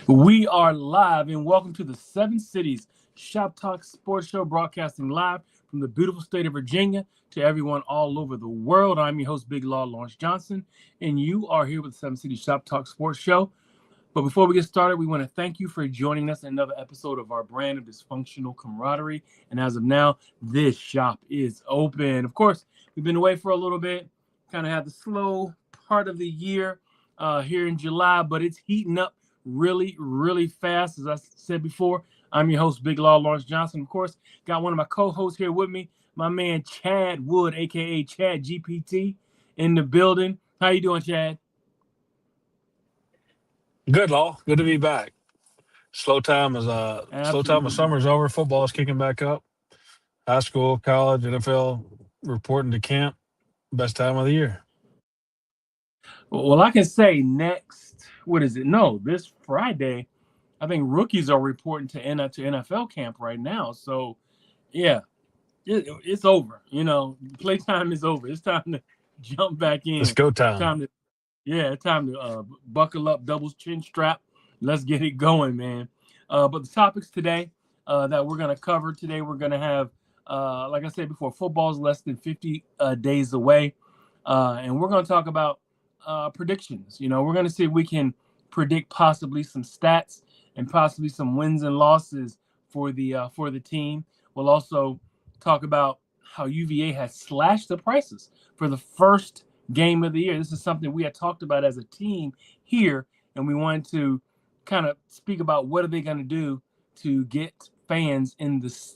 We are live and welcome to the Seven Cities Shoptalk Sports Show, broadcasting live from the beautiful state of Virginia to everyone all over the world. I'm your host, Big Law Lawrence Johnson, and you are here with the Seven Cities Shoptalk Sports Show. But before we get started, we want to thank you for joining us in another episode of our brand of dysfunctional camaraderie. And as of now, this shop is open. Of course, we've been away for a little bit, kind of had the slow part of the year here in July, but it's heating up really, really fast. As I said before, I'm your host, Big Law Lawrence Johnson. Of course, got one of my co-hosts here with me, my man Chad Wood, aka Chad GPT, in the building. How you doing, Chad? Good, Law. Good to be back. Slow time of Absolutely. summer's over. Football is kicking back up. High school, college, NFL reporting to camp. Best time of the year. Well, I can say next, what is it? No, this Friday, I think rookies are reporting to NFL camp right now. So, yeah, it's over. Playtime is over. It's time to jump back It's in. go time. Time to, yeah, it's time to buckle up, double chin strap. Let's get it going, man. But the topics today that we're going to cover today, we're going to have, like I said before, football is less than 50 days away. And we're going to talk about predictions. We're going to see if we can predict possibly some stats and possibly some wins and losses for the team. We'll also talk about how UVA has slashed the prices for the first game of the year. This is something we had talked about as a team here, and we wanted to kind of speak about what are they going to do to get fans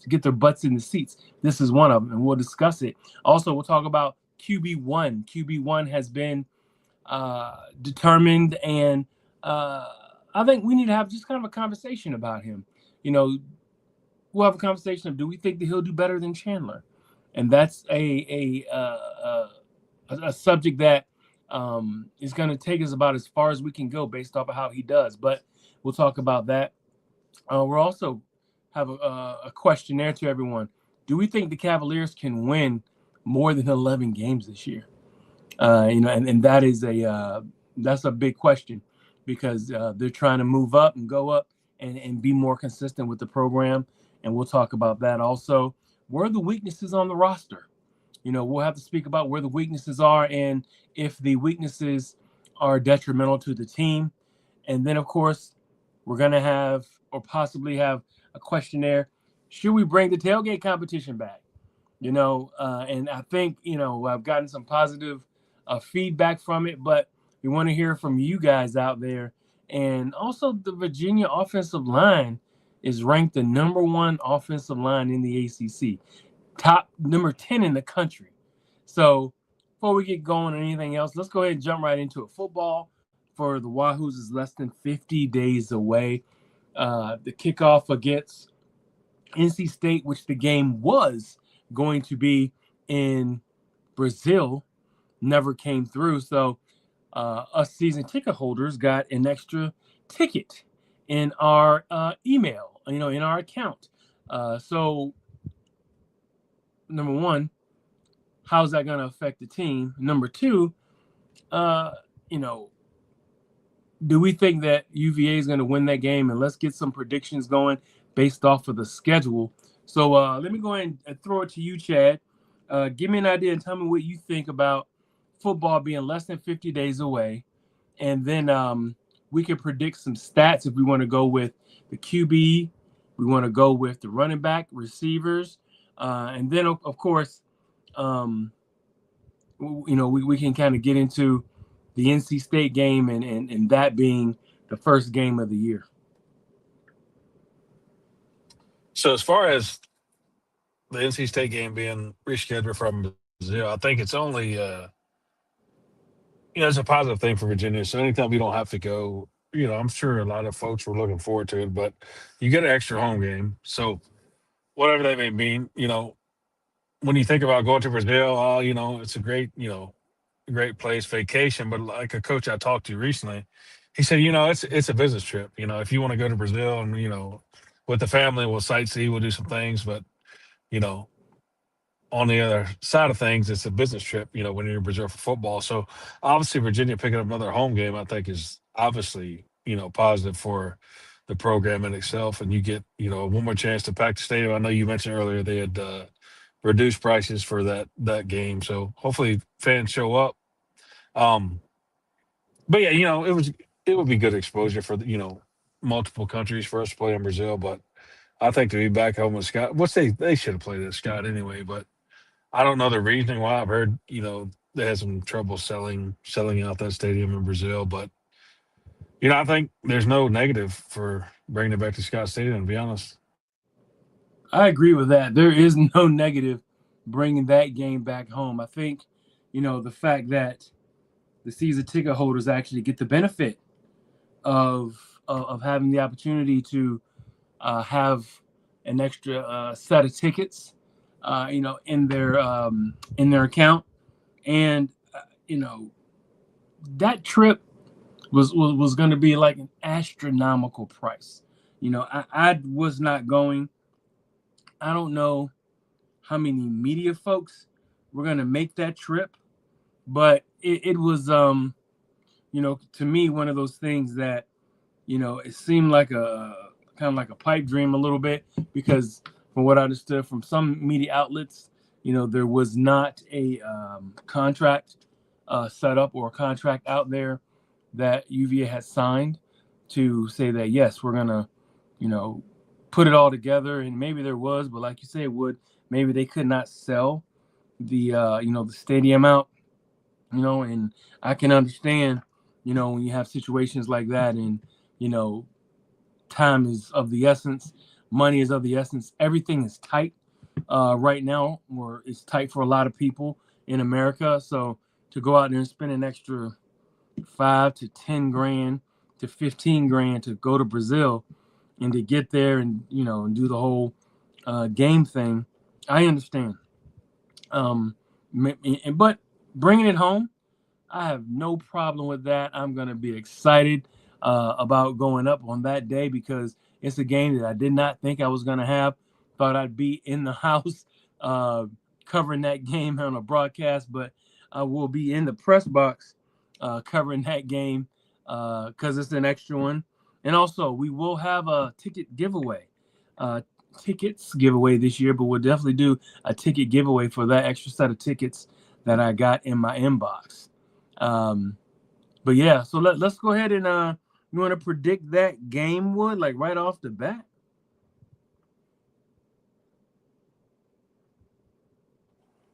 get their butts in the seats. This is one of them, and we'll discuss it. Also, we'll talk about QB1. QB1 has been determined, and I think we need to have just kind of a conversation about him. You know, we'll have a conversation of, do we think that he'll do better than Chandler? And that's a subject that is going to take us about as far as we can go based off of how he does. But we'll talk about that. We'll also have a questionnaire to everyone. Do we think the Cavaliers can win more than 11 games this year? And that is that's a big question because they're trying to move up and go up and be more consistent with the program. And we'll talk about that also. Where are the weaknesses on the roster? We'll have to speak about where the weaknesses are and if the weaknesses are detrimental to the team. And then, of course, we're going to have or possibly have a questionnaire. Should we bring the tailgate competition back? And I think, I've gotten some positive feedback from it, but we want to hear from you guys out there. And also, the Virginia offensive line is ranked the number one offensive line in the ACC, top number 10 in the country. So before we get going on anything else, let's go ahead and jump right into it. Football for the Wahoos is less than 50 days away. The kickoff against NC State, which the game was going to be in Brazil, never came through. So us season ticket holders got an extra ticket in our email, in our account. So number one, how's that going to affect the team? Number two, uh, you know, do we think that UVA is going to win that game? And let's get some predictions going based off of the schedule. So let me go ahead and throw it to you, Chad. Give me an idea and tell me what you think about football being less than 50 days away. And then we can predict some stats if we want to go with the QB, we want to go with the running back, receivers, and then, of course, um, we can kind of get into the NC State game and that being the first game of the year. So, as far as the NC State game being rescheduled from Brazil, I think it's only, it's a positive thing for Virginia. So, anytime we don't have to go, I'm sure a lot of folks were looking forward to it, but you get an extra home game. So, whatever that may mean, when you think about going to Brazil, it's a great place, vacation. But like a coach I talked to recently, he said, it's a business trip. If you want to go to Brazil and with the family, we'll sightsee, we'll do some things. But you know, on the other side of things, it's a business trip. When you're in Brazil for football. So obviously, Virginia picking up another home game, I think is obviously. positive for the program in itself. And you get, one more chance to pack the stadium. I know you mentioned earlier they had reduced prices for that game, so hopefully fans show up. Um, but yeah, it would be good exposure for multiple countries for us to play in Brazil. But I think to be back home with Scott, which they should have played at Scott anyway. But I don't know the reasoning why. I've heard they had some trouble selling out that stadium in Brazil. But I think there's no negative for bringing it back to Scott Stadium. To be honest, I agree with that. There is no negative bringing that game back home. I think, the fact that the season ticket holders actually get the benefit of having the opportunity to have an extra set of tickets, in their account, and you know that trip was going to be like an astronomical price. I was not going. I don't know how many media folks were going to make that trip, but it was to me one of those things that it seemed like a kind of like a pipe dream a little bit, because from what I understood from some media outlets, there was not a contract set up or a contract out there that UVA had signed to say that yes, we're gonna you know put it all together. And maybe there was, but like you say, it would maybe they could not sell the stadium out, and I can understand, when you have situations like that, and you know time is of the essence, money is of the essence, everything is tight right now, or it's tight for a lot of people in America. So to go out there and spend an extra 5 to 10 grand to 15 grand to go to Brazil and to get there and and do the whole game thing, I understand. um but bringing it home, I have no problem with that. I'm going to be excited about going up on that day, because it's a game that I did not think I was going to have. Thought I'd be in the house uh, covering that game on a broadcast, but I will be in the press box covering that game because it's an extra one. And also, we will have a ticket giveaway. Tickets giveaway this year, but we'll definitely do a ticket giveaway for that extra set of tickets that I got in my inbox. Um, but yeah, so let's go ahead and you want to predict that game, Wood, like right off the bat?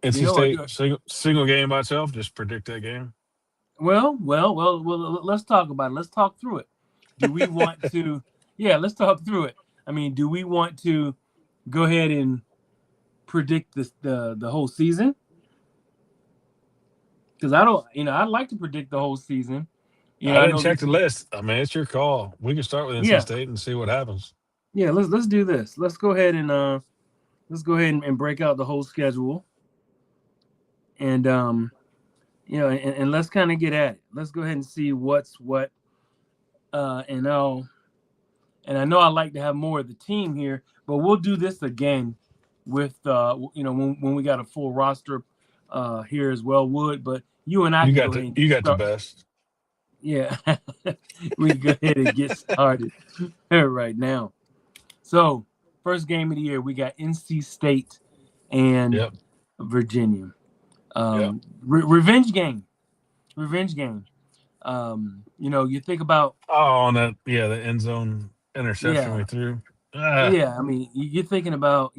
NC Or State single game by itself. Just predict that game. well, let's talk about it. Let's talk through it. Do we want to? Yeah, let's talk through it. I mean, do we want to go ahead and predict the whole season? Because I don't, I'd like to predict the whole season. I I didn't know check this the is, list. I mean, it's your call. We can start with NC yeah, State and see what happens. yeah. Let's do this. Let's go ahead and break out the whole schedule, and and let's kind of get at it. Let's go ahead and see what's what. And I know I like to have more of the team here, but we'll do this again with when we got a full roster here as well, Wood. But you and I You can got go ahead the and you get got the started. best. Yeah, we can go ahead and get started right now. So first game of the year, we got NC State and Yep. Virginia. Yep. Revenge game. Revenge game. You think about, Oh, on that, yeah, the end zone interception yeah, we threw. Ah, yeah. I mean, you're thinking about,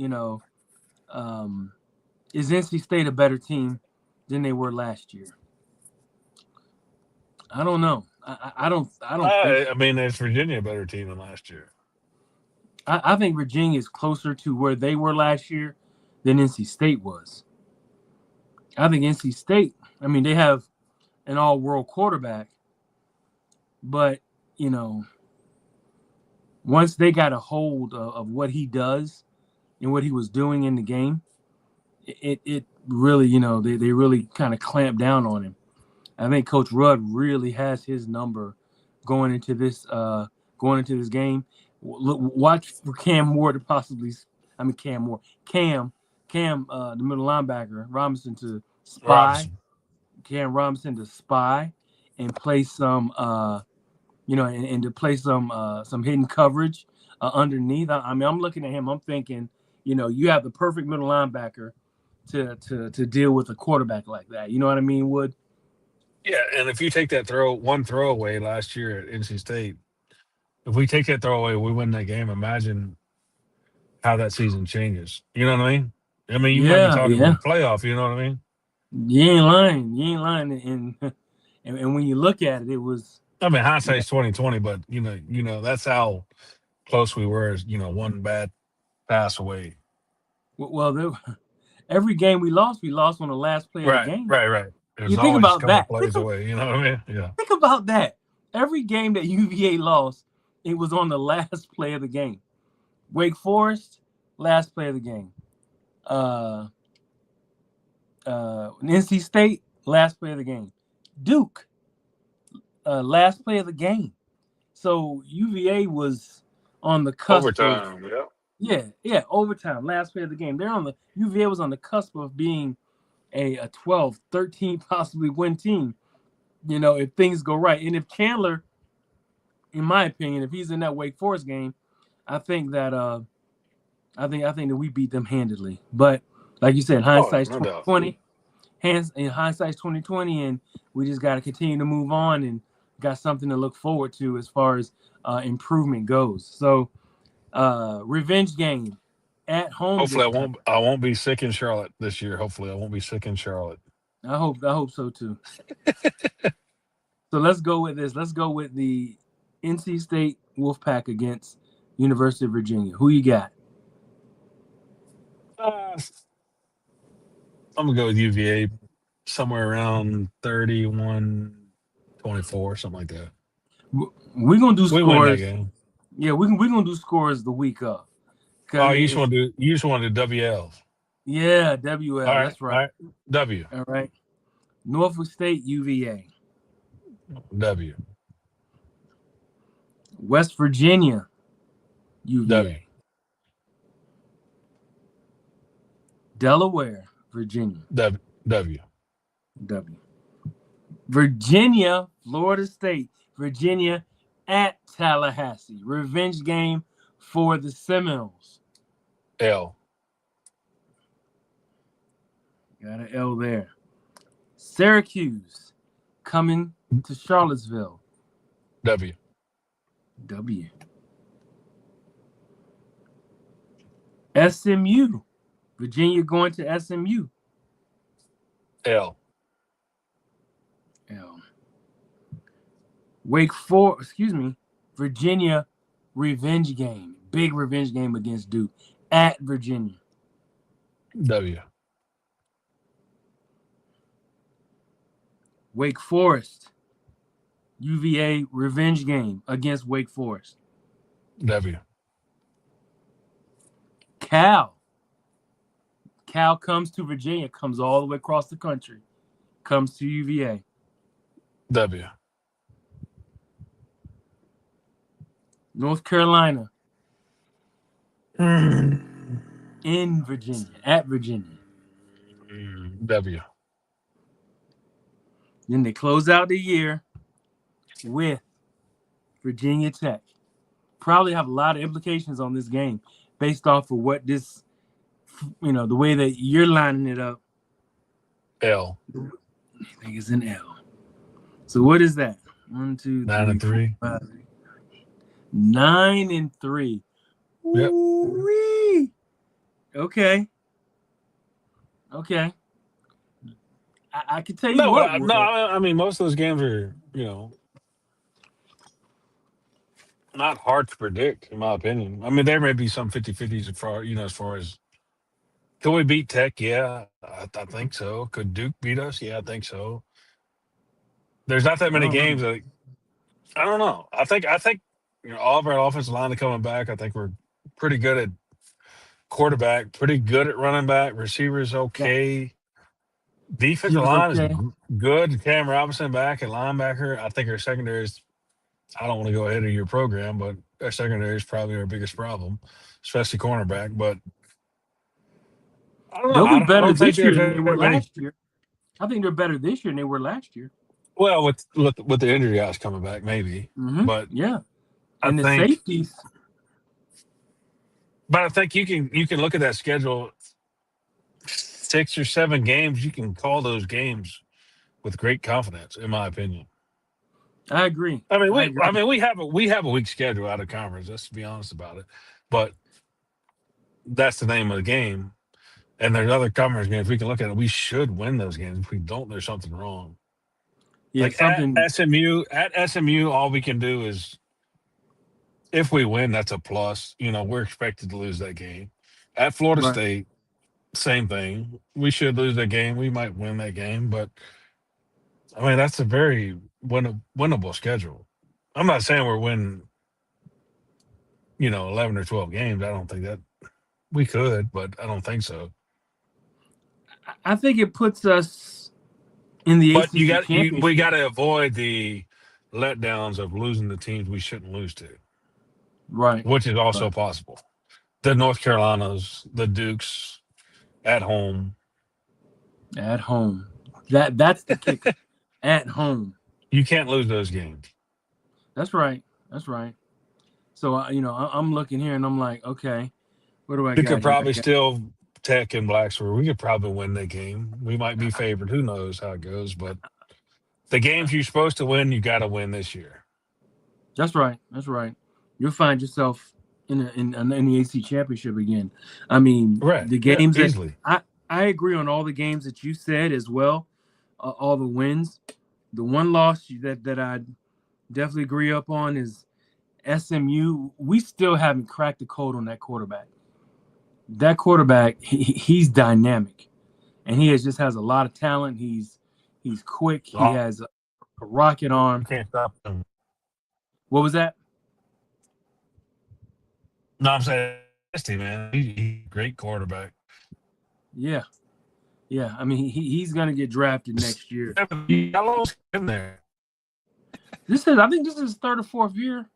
um, is NC State a better team than they were last year? I don't know. I don't think I so. mean, it's Virginia a better team than last year. I think Virginia is closer to where they were last year than NC State was. I think NC State. I mean, they have an all-world quarterback, but you know, once they got a hold of what he does and what he was doing in the game, it really, they really kind of clamped down on him. I think Coach Rudd really has his number going into this game. Watch for Cam Ward to possibly, I mean Cam Ward, the middle linebacker Robinson to spy, Robinson. Cam Robinson to spy and play some and to play some hidden coverage underneath. I mean, I'm looking at him. I'm thinking, you have the perfect middle linebacker to deal with a quarterback like that. You know what I mean, Wood? Yeah, and if you take that one throw away last year at NC State, if we take that throw away, we win that game. Imagine how that season changes. You know what I mean? I mean, you might be Yeah, talking yeah. about playoff. You know what I mean? You ain't lying. You ain't lying. And when you look at it, it was I mean, yeah. hindsight's 2020, but that's how close we were. As one bad pass away. Well, every game we lost on the last play of the Right, game. right, right. It You was think always a about couple that. plays away. You know what I mean? Yeah. Think about that. Every game that UVA lost, it was on the last play of the game. Wake Forest, last play of the game. Uh, NC State, last play of the game. Duke, last play of the game. So UVA was on the cusp of Overtime. Yeah. yeah, overtime, last play of the game. They're on the UVA was on the cusp of being a 12, 13 possibly win team, if things go right. And if Chandler, in my opinion, if he's in that Wake Forest game, I think that I think that we beat them handedly. But like you said, Oh, hindsight's no doubt. 2020. Hands in hindsight's 2020, and we just got to continue to move on and got something to look forward to as far as improvement goes. So, revenge game at home Hopefully, this time. I won't be sick in Charlotte this year. Hopefully, I won't be sick in Charlotte. I hope so too. So let's go with this. Let's go with the NC State Wolfpack against University of Virginia. Who you got? Uh, I'm gonna go with UVA somewhere around 31-24, something like that. We're gonna do We win that scores. game. Yeah, we're gonna do scores the week of Oh, because it's you just want to do WLs. yeah All WL. right, That's right. all right. W, All right. Norfolk State UVA. W, West Virginia W, UVA. Delaware Virginia W, W, W. Virginia Florida State. Virginia at Tallahassee. Revenge game for the Seminoles. L, Got an L there. Syracuse coming to Charlottesville. W, W. SMU. Virginia going to SMU. L, L. Wake Forest, excuse me, Virginia revenge game. Big revenge game against Duke at Virginia. W, Wake Forest, UVA revenge game against Wake Forest. W, Cal. Cal comes to Virginia, comes all the way across the country, comes to UVA. W, North Carolina Mm, in Virginia, at Virginia. W, Then they close out the year with Virginia Tech. Probably have a lot of implications on this game based off of what this, the way that you're lining it up. L, I think it's an L. So what is that? 1, 2, 9 3, and 4, 3. 5, 9-3. Yep. Ooh-wee. Okay. Okay. I can tell you No, what, no. Wood. I mean, most of those games are not hard to predict, in my opinion. I mean, there may be some 50-50s as far as could we beat Tech? Yeah, I think so. Could Duke beat us? Yeah, I think so. There's not that I many don't games know. that I don't know. I think all of our offensive line are coming back. I think we're pretty good at quarterback, pretty good at running back, receivers Yeah. okay. Defensive Receivers line is okay. good. Cam Robinson back at linebacker. I think our secondary is. I don't want to go ahead of your program, but our secondary is probably our biggest problem, especially cornerback. But I don't know. They'll be I better don't think this year there's than they that were many. last year. I think they're better this year than they were last year. Well, with the injury guys coming back, maybe, but Yeah, I and the think, safeties. you can look at that schedule, 6 or 7 games. You can call those games with great confidence, in my opinion. I agree. I mean, I we I agree. mean we have a weak schedule out of conference. Let's be honest about it, but that's the name of the game. And there's other conference games we can look at it. We should win those games. If we don't, there's something wrong. Yeah, Like at something SMU, all we can do is, if we win, that's a plus. We're expected to lose that game. At Florida right. State, same thing. We should lose that game. We might win that game, but I mean that's a very winnable schedule. I'm not saying we're winning, 11 or 12 games. I don't think that we could, but I don't think so. I think it puts us in the But ACC we championship. got to avoid the letdowns of losing the teams we shouldn't lose to, Right. which is also Right. possible. The North Carolinas, the Dukes at home. At home. That's the kicker. At home. You can't lose those games. That's right. That's right. So I'm looking here and I'm like, okay, what do I We got could here? I probably got still Tech and Blacksburg. We could probably win that game. We might be favored. Who knows how it goes? But the games you're supposed to win, you got to win this year. That's right. That's right. You'll find yourself in the AC championship again. I mean, Right. the Yeah. games that Easily. I agree on all the games that you said as well, all the wins. The one loss that I definitely agree up on is SMU. We still haven't cracked the code on that quarterback. That quarterback, he's dynamic, and just has a lot of talent. He's quick. He Oh, has a rocket you arm. can't stop them. What was that? No, I'm saying, man. He's a great quarterback. Yeah, yeah. I mean, he's gonna get drafted next year. How long's he been there? I think this is his third or fourth year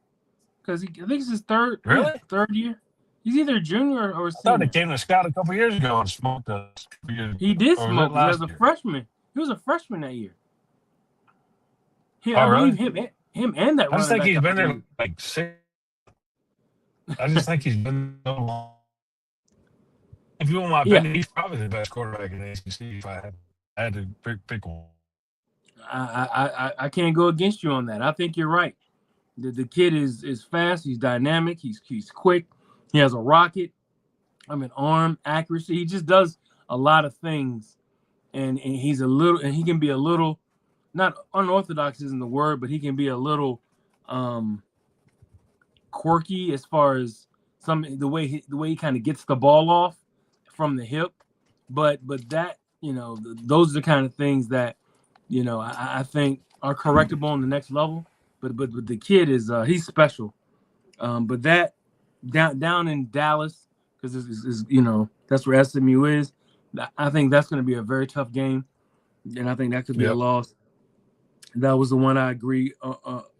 because I think it's his third. Yeah, Really? third year. He's either a junior or a I thought he senior. came to Scott a couple years ago and smoked us a couple years He ago. did Or was that smoke us as last a year? freshman. He was a freshman that year. I Oh, believe really? him and that I just running think back, he's I been there believe. like 6. I just think he's been so long. If you want my Yeah, opinion, he's probably the best quarterback in the ACC if I had to pick one. I can't go against you on that. I think you're right. The kid is fast. He's dynamic. He's quick. He has a rocket. I mean, arm accuracy. He just does a lot of things, and he's a little, and he can be a little, not unorthodox isn't the word, but he can be a little um, quirky as far as the way he kind of gets the ball off from the hip. But that those are the kind of things that I think are correctable on the next level. But the kid he's special. But that down in Dallas because is that's where SMU is. I think that's going to be a very tough game, and I think that could be a Yep. loss. That was the one I agree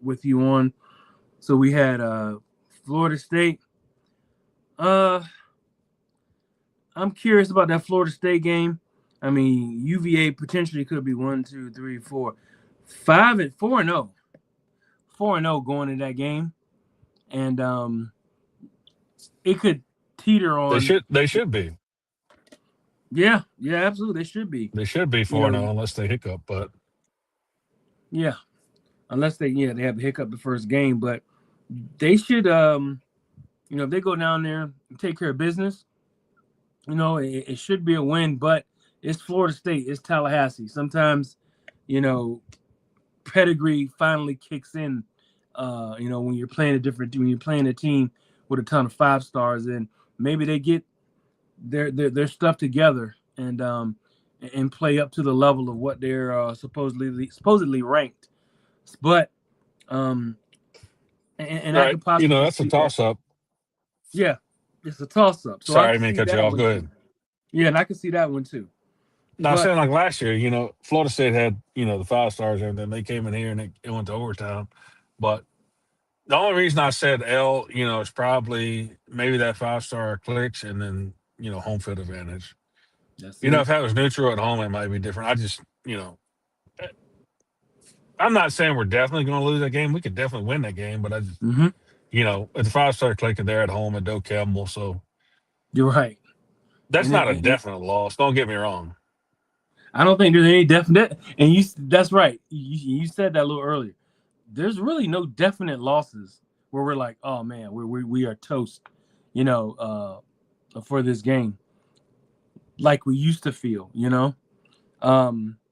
with you on. So we had Florida State. Uh, I'm curious about that Florida State game. I mean, UVA potentially could be 1, 2, 3, 4, 5 and 4 and 0, 4-0 going in that game, and it could teeter They on. should they should be. Yeah, yeah, absolutely, they should be. They should be You 4-0 know, unless they hiccup, but yeah, unless they have a hiccup the first game, but they should if they go down there and take care of business, it should be a win. But it's Florida State, it's Tallahassee. Sometimes, you know, pedigree finally kicks in. When when you're playing a team with a ton of 5 stars, and maybe they get their stuff together and play up to the level of what they're supposedly ranked. But um, and I right. could possibly That's a see that. toss up. Yeah, it's a toss up. So I Sorry, I can mean see cut you that off. one Go too. ahead. Yeah, and I can see that one too. No, I'm But saying like last year, Florida State had, the 5 stars and then they came in here and it went to overtime. But the only reason I said L, is probably maybe that 5 star clicks and then, home field advantage. that's it. If that was neutral at home, it might be different. I just, I'm not saying we're definitely going to lose that game. We could definitely win that game, but I just, Hmm. it's 5-star clicking there at home at Doak Campbell, so You're right, that's and, not a and definite loss. Don't get me wrong. I don't think there's any definite. And that's right. You said that a little earlier. There's really no definite losses where we're like, oh man, we are toast, you know, for this game, like we used to feel, you know.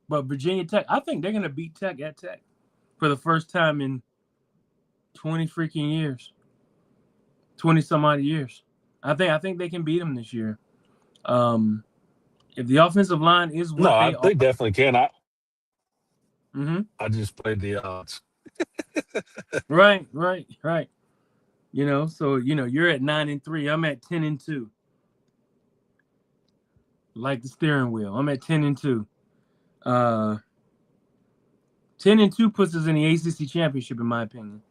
But Virginia Tech, I think they're gonna beat Tech at Tech for the first time in 20 freaking years, 20 some odd years. I think they can beat them this year. Um, if the offensive line is No, what they are, they definitely can. hmm I just played the odds. right, right, right. So you're at 9-3. I'm at 10-2. Like the steering wheel, I'm at 10-2. Uh, 10-2 puts us in the ACC championship, in my opinion,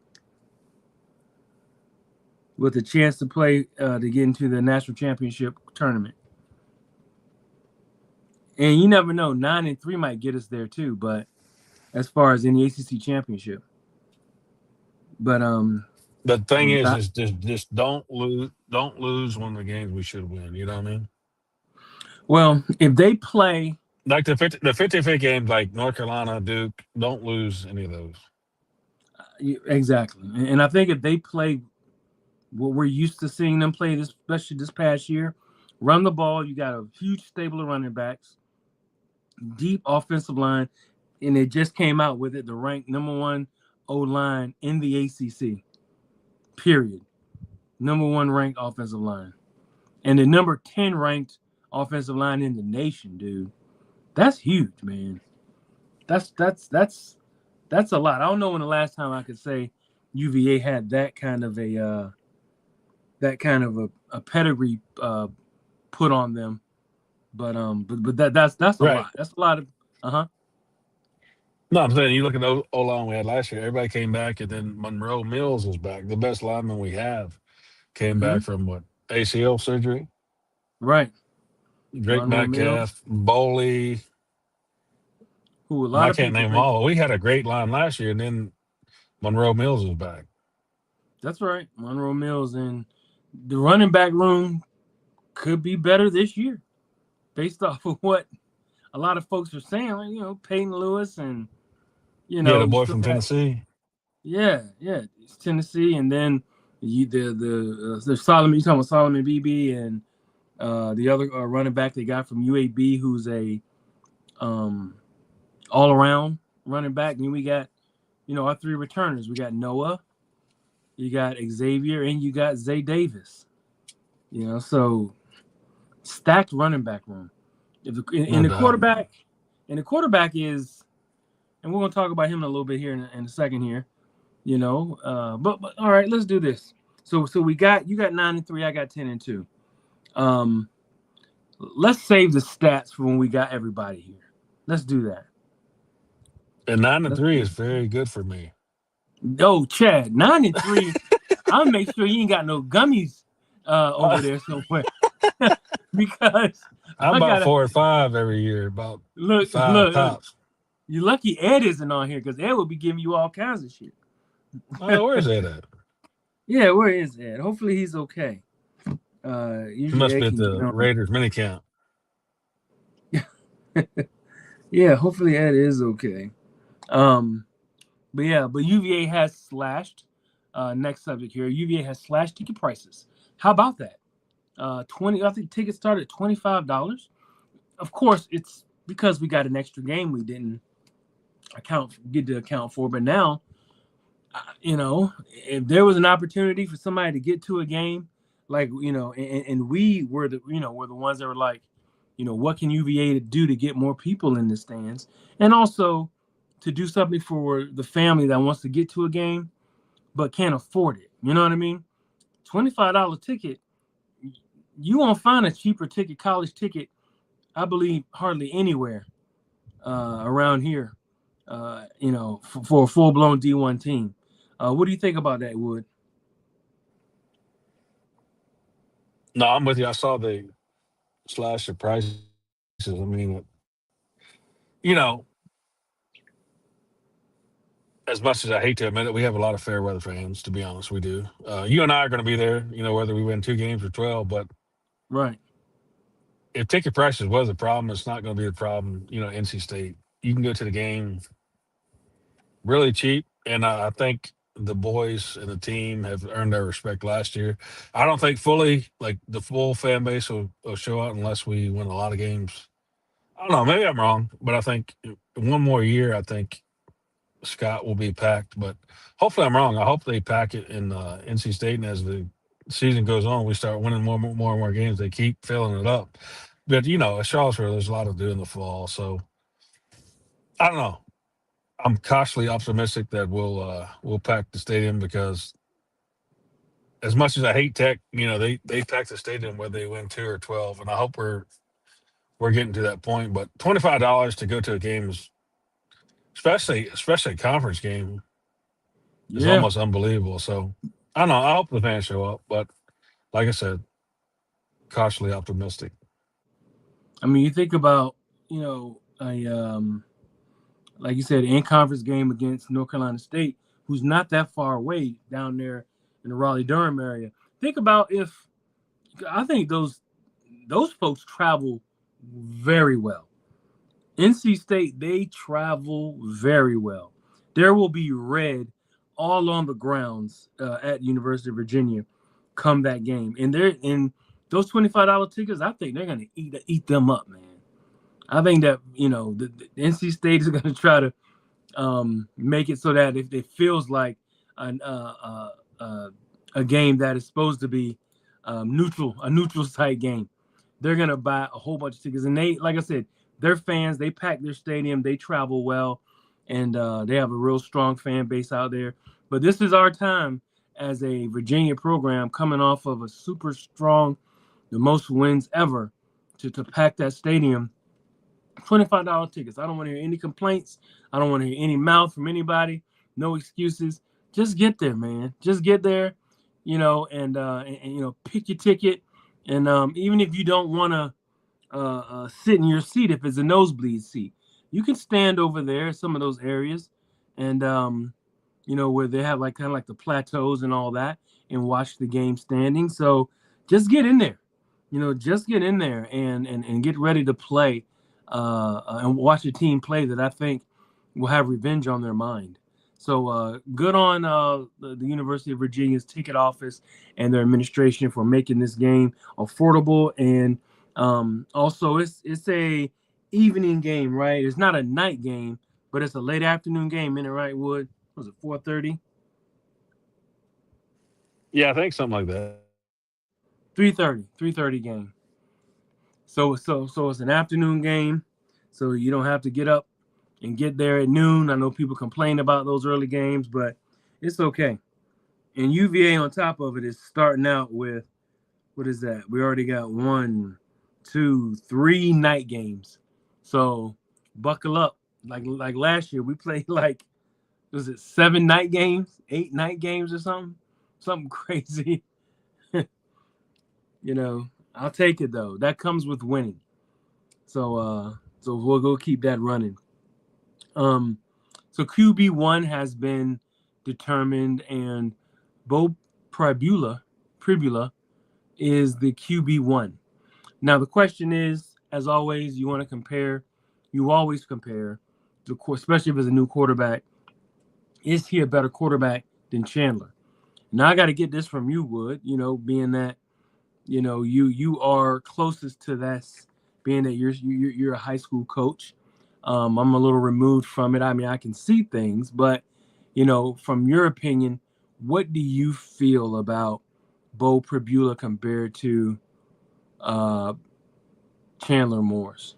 with a chance to play to get into the national championship tournament. And you never know, 9-3 might get us there too. But as far as in the ACC championship, but The thing is, not, is just don't lose one of the games we should win. You know what I mean? well, if they play Like the 55th games, like North Carolina, Duke, don't lose any of those. exactly, and I think if they play what we're used to seeing them play, this especially this past year, run the ball. You got a huge stable of running backs, deep offensive line, and they just came out with it, the ranked number one O line in the ACC. Period. Number one ranked offensive line, and the number 10 ranked offensive line in the nation, dude. That's huge, man. That's a lot. I don't know when the last time I could say UVA had that kind of a pedigree put on them. But that's a Right. lot. That's a lot of uh-huh. No, I'm saying you look at the O line we had last year. Everybody came back, and then Monroe Mills was back. The best lineman we have came Hmm. back from what ACL surgery. Right. Drake Monroe Mills, Metcalf, Bowley, who a and lot I of can't people name them think all. We had a great line last year, and then Monroe Mills was back. that's right. Monroe Mills and the running back room could be better this year based off of what a lot of folks are saying. Like, Peyton Lewis and Yeah, the you boy still from got Tennessee. yeah, it's Tennessee, and then the Solomon. You talking about Solomon BB and the other running back they got from UAB, who's a um, all around running back. And we got our three returners. We got Noah, you got Xavier, and you got Zay Davis. So stacked running back room. If the, No and the doubt. quarterback, and the quarterback is, and we're gonna talk about him in a little bit here in a second here. But all right, let's do this. So we got you got 9-3, I got 10-2. Um, let's save the stats for when we got everybody here. Let's do that. And nine and Let's three do is very good for me. Oh, Chad, 9-3. I'll make sure you ain't got no gummies over Uh, there somewhere because I'm I about gotta 4 or 5 every year, about look, five look. tops. You lucky Ed isn't on here because Ed will be giving you all kinds of shit. Oh, where's that at? Yeah, where is Ed? Hopefully he's okay. He Usually must Ed be at can get the on. Raiders mini camp. Yeah, hopefully Ed is okay. Um, but UVA has slashed. Next subject here. UVA has slashed ticket prices. How about that? 20. I think tickets started at $25. Of course, it's because we got an extra game we didn't get to account for. But now, if there was an opportunity for somebody to get to a game, like and we were the ones that were like, what can UVA to do to get more people in the stands, and also to do something for the family that wants to get to a game but can't afford it. You know what I mean? $25 ticket. You won't find a cheaper ticket, college ticket, I believe, hardly anywhere around here. For a full blown D1 team. What do you think about that, Wood? No, I'm with you. I saw the slash the prices. I mean, you know, as much as I hate to admit it, we have a lot of fair weather fans. To be honest, we do. You and I are going to be there. Whether we win 2 games or 12. But Right. if ticket prices was a problem, it's not going to be the problem. NC State, you can go to the game really cheap, and I think the boys and the team have earned their respect last year. I don't think fully like the full fan base will show out unless we win a lot of games. I don't know. Maybe I'm wrong, but I think one more year, I think Scott will be packed. But hopefully, I'm wrong. I hope they pack it in NC State, and as the season goes on, we start winning more and more games. They keep filling it up. But at Charlottesville, there's a lot to do in the fall, so I don't know. I'm cautiously optimistic that we'll pack the stadium because as much as I hate Tech, they pack the stadium whether they win 2 or 12, and I hope we're getting to that point. But $25 to go to a game is especially a conference game is Yeah. almost unbelievable. So I don't know. I hope the fans show up, but like I said, cautiously optimistic. I mean, you think about, a like you said, in conference game against North Carolina State, who's not that far away down there in the Raleigh Durham area. Think about if I think those folks travel very well. NC State, they travel very well. There will be red all on the grounds at University of Virginia come that game, and they're in those $25 tickets. I think they're going to eat them up, man. I think that the NC State is going to try to make it so that if it feels like an, a game that is supposed to be a neutral site game, they're gonna buy a whole bunch of tickets. And they, like I said, they're fans. They pack their stadium. They travel well, and they have a real strong fan base out there. But this is our time as a Virginia program coming off of a super strong, the most wins ever, to pack that stadium. $25 tickets. I don't want to hear any complaints. I don't want to hear any mouth from anybody. No excuses. Just get there, man. Just get there, and pick your ticket. And even if you don't want to sit in your seat, if it's a nosebleed seat, you can stand over there, some of those areas, and where they have like kind of like the plateaus and all that, and watch the game standing. So just get in there, just get in there and get ready to play and watch a team play that I think will have revenge on their mind. So good on the University of Virginia's ticket office and their administration for making this game affordable. And also, it's a evening game, right? It's not a night game, but it's a late afternoon game, in it, right, Wood? Was it 4:30? Yeah, I think something like that. 3:30 game. So it's an afternoon game, so you don't have to get up and get there at noon. I know people complain about those early games, but it's okay. And UVA on top of it is starting out with what is that? We already got 1, 2, 3 night games. So buckle up. Like last year, we played like was it 7 night games, 8 night games or something? Something crazy. I'll take it though. That comes with winning. So we'll go keep that running. Um, so QB1 has been determined, and Bo Pribula is the QB1. Now the question is, as always, you want to compare. You always compare, especially if it's a new quarterback. Is he a better quarterback than Chandler? Now I got to get this from you, Wood. Being that you are closest to that, being that you're a high school coach. I'm a little removed from it. I mean, I can see things, but from your opinion, what do you feel about Bo Pribula compared to uh, Chandler Morris?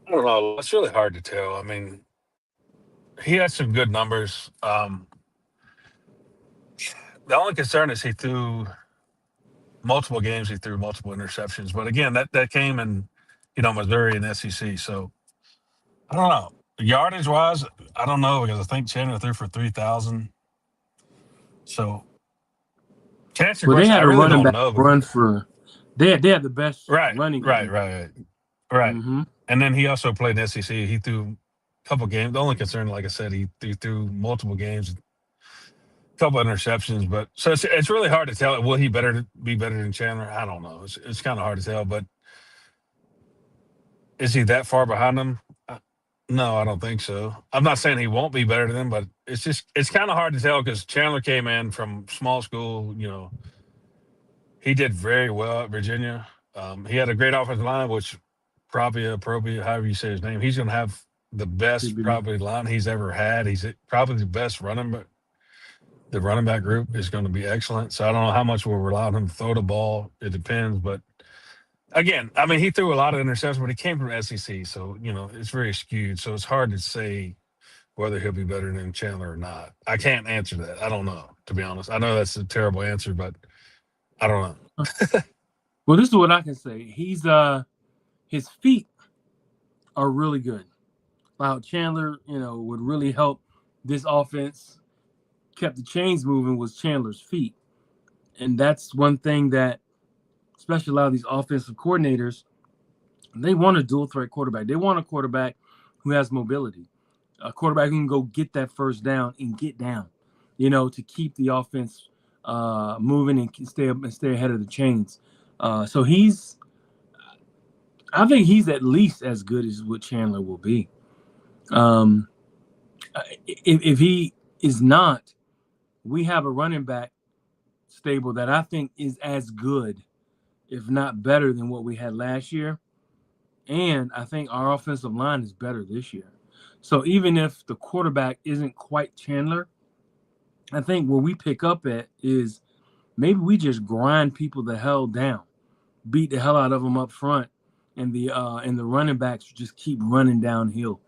I don't know. It's really hard to tell. I mean, he had some good numbers. The only concern is he threw multiple games. He threw multiple interceptions, but again, that came in, Missouri and SEC. So I don't know. Yardage wise, I don't know because I think Chandler threw for 3,000. So to answer your Well, they question, I had a really running don't back know. run for. They had the best Right, running right, game. right, right. Mm-hmm. And then he also played in the SEC. He threw a couple games. The only concern, like I said, he threw multiple games, a couple interceptions. But so it's really hard to tell. Will he be better than Chandler? I don't know. It's kind of hard to tell. But is he that far behind him? Uh, No, I don't think so. I'm not saying he won't be better than him, but it's kind of hard to tell because Chandler came in from small school. He did very well at Virginia. He had a great offensive line, which probably appropriate, however you say his name. He's going to have the Should best be. probably line he's ever had. He's probably the best running back. The running back group is going to be excellent. So I don't know how much we'll rely on him to throw the ball. It depends, but again, I mean, he threw a lot of interceptions, but he came from SEC, so it's very skewed. So it's hard to say whether he'll be better than Chandler or not. I can't answer that. I don't know, to be honest. I know that's a terrible answer, but I don't know. Well, this is what I can say. His feet are really good. Wow, Chandler, would really help this offense. Kept the chains moving was Chandler's feet, and that's one thing that, especially a lot of these offensive coordinators, they want a dual threat quarterback. They want a quarterback who has mobility, a quarterback who can go get that first down and get down, to keep the offense moving and stay ahead of the chains. So I think he's at least as good as what Chandler will be. Um, if he is not, we have a running back stable that I think is as good, if not better, than what we had last year. And I think our offensive line is better this year. So even if the quarterback isn't quite Chandler, I think where we pick up at is maybe we just grind people the hell down, beat the hell out of them up front, and the running backs just keep running downhill.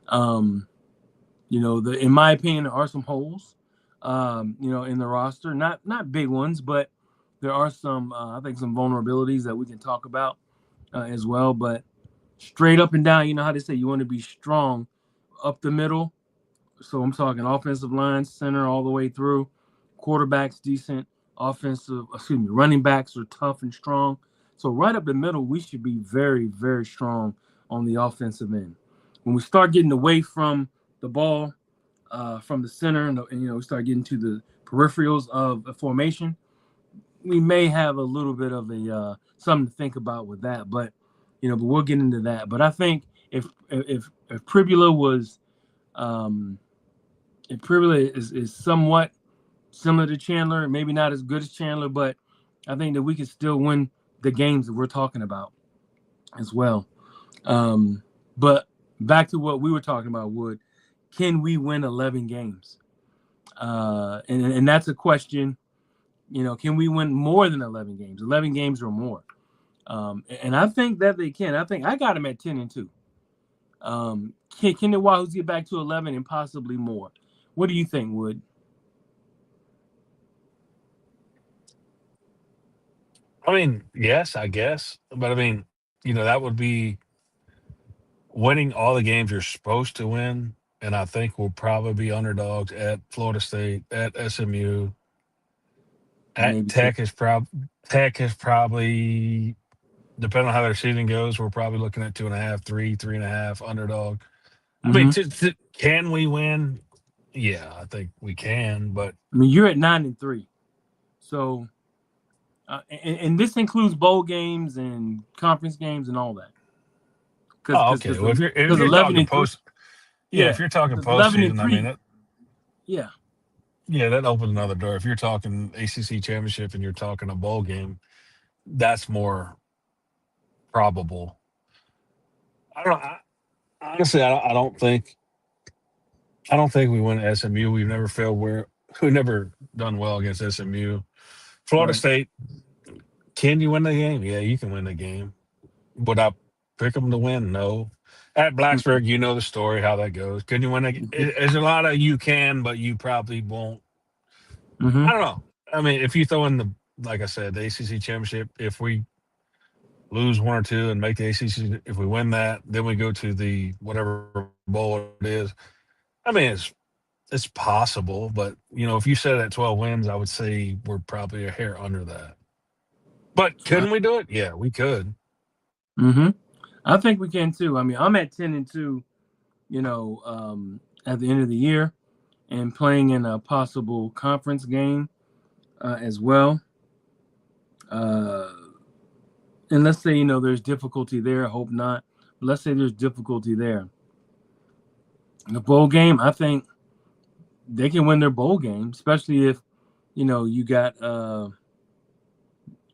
Um, in my opinion, there are some holes, in the roster. Not big ones, but there are some. I think some vulnerabilities that we can talk about as well. But straight up and down, you know how they say you want to be strong up the middle. So I'm talking offensive line, center, all the way through. Quarterbacks decent. Running backs are tough and strong. So right up the middle, we should be very, very strong on the offensive end. When we start getting away from the ball, from the center, and we start getting to the peripherals of a formation, we may have a little bit of a something to think about with that. But we'll get into that. But I think if Pribula was um, if Pribula is somewhat similar to Chandler, maybe not as good as Chandler, but I think that we can still win the games that we're talking about as well. But back to what we were talking about, Wood, can we win 11 games? And that's a question. Can we win more than 11 games? 11 games or more? And I think that they can. I think I got them at 10-2. Can the Wahoos get back to 11 and possibly more? What do you think, Wood? I mean, yes, I guess. But I mean, that would be winning all the games you're supposed to win. And I think we'll probably be underdogs at Florida State, at SMU, at Maybe two. Tech is probably, depending on how their season goes, we're probably looking at 2.5, 3.5 underdog. I mean, Mm-hmm. can we win? Yeah, I think we can. But I mean, you're at 9-3, so and this includes bowl games and conference games and all that. Because oh, because okay. because Well, if because you're eleven talking and three, post, yeah, if yeah, you're talking because 11 and postseason, I mean, three, yeah, that opens another door. If you're talking ACC championship and you're talking a bowl game, that's more probable. I don't. Honestly, I don't think we win at SMU. We've never failed where we've never done well against SMU. Florida right. State, can you win the game? Yeah, you can win the game. Would I pick them to win? No. At Blacksburg, you know the story how that goes. Can you win? There's a lot of you can, but you probably won't. Mm-hmm. I don't know. I mean, if you throw in like I said, the ACC championship, if we lose one or two and make the ACC, if we win that, then we go to the whatever bowl it is. I mean, it's possible, but if you set it at 12 wins, I would say we're probably a hair under that. But couldn't we do it? Yeah, we could. Mm-hmm. I think we can too. I mean, I'm at 10-2. At the end of the year, and playing in a possible conference game as well. Uh, and let's say there's difficulty there. I hope not. But let's say there's difficulty there. The bowl game, I think they can win their bowl game, especially if you got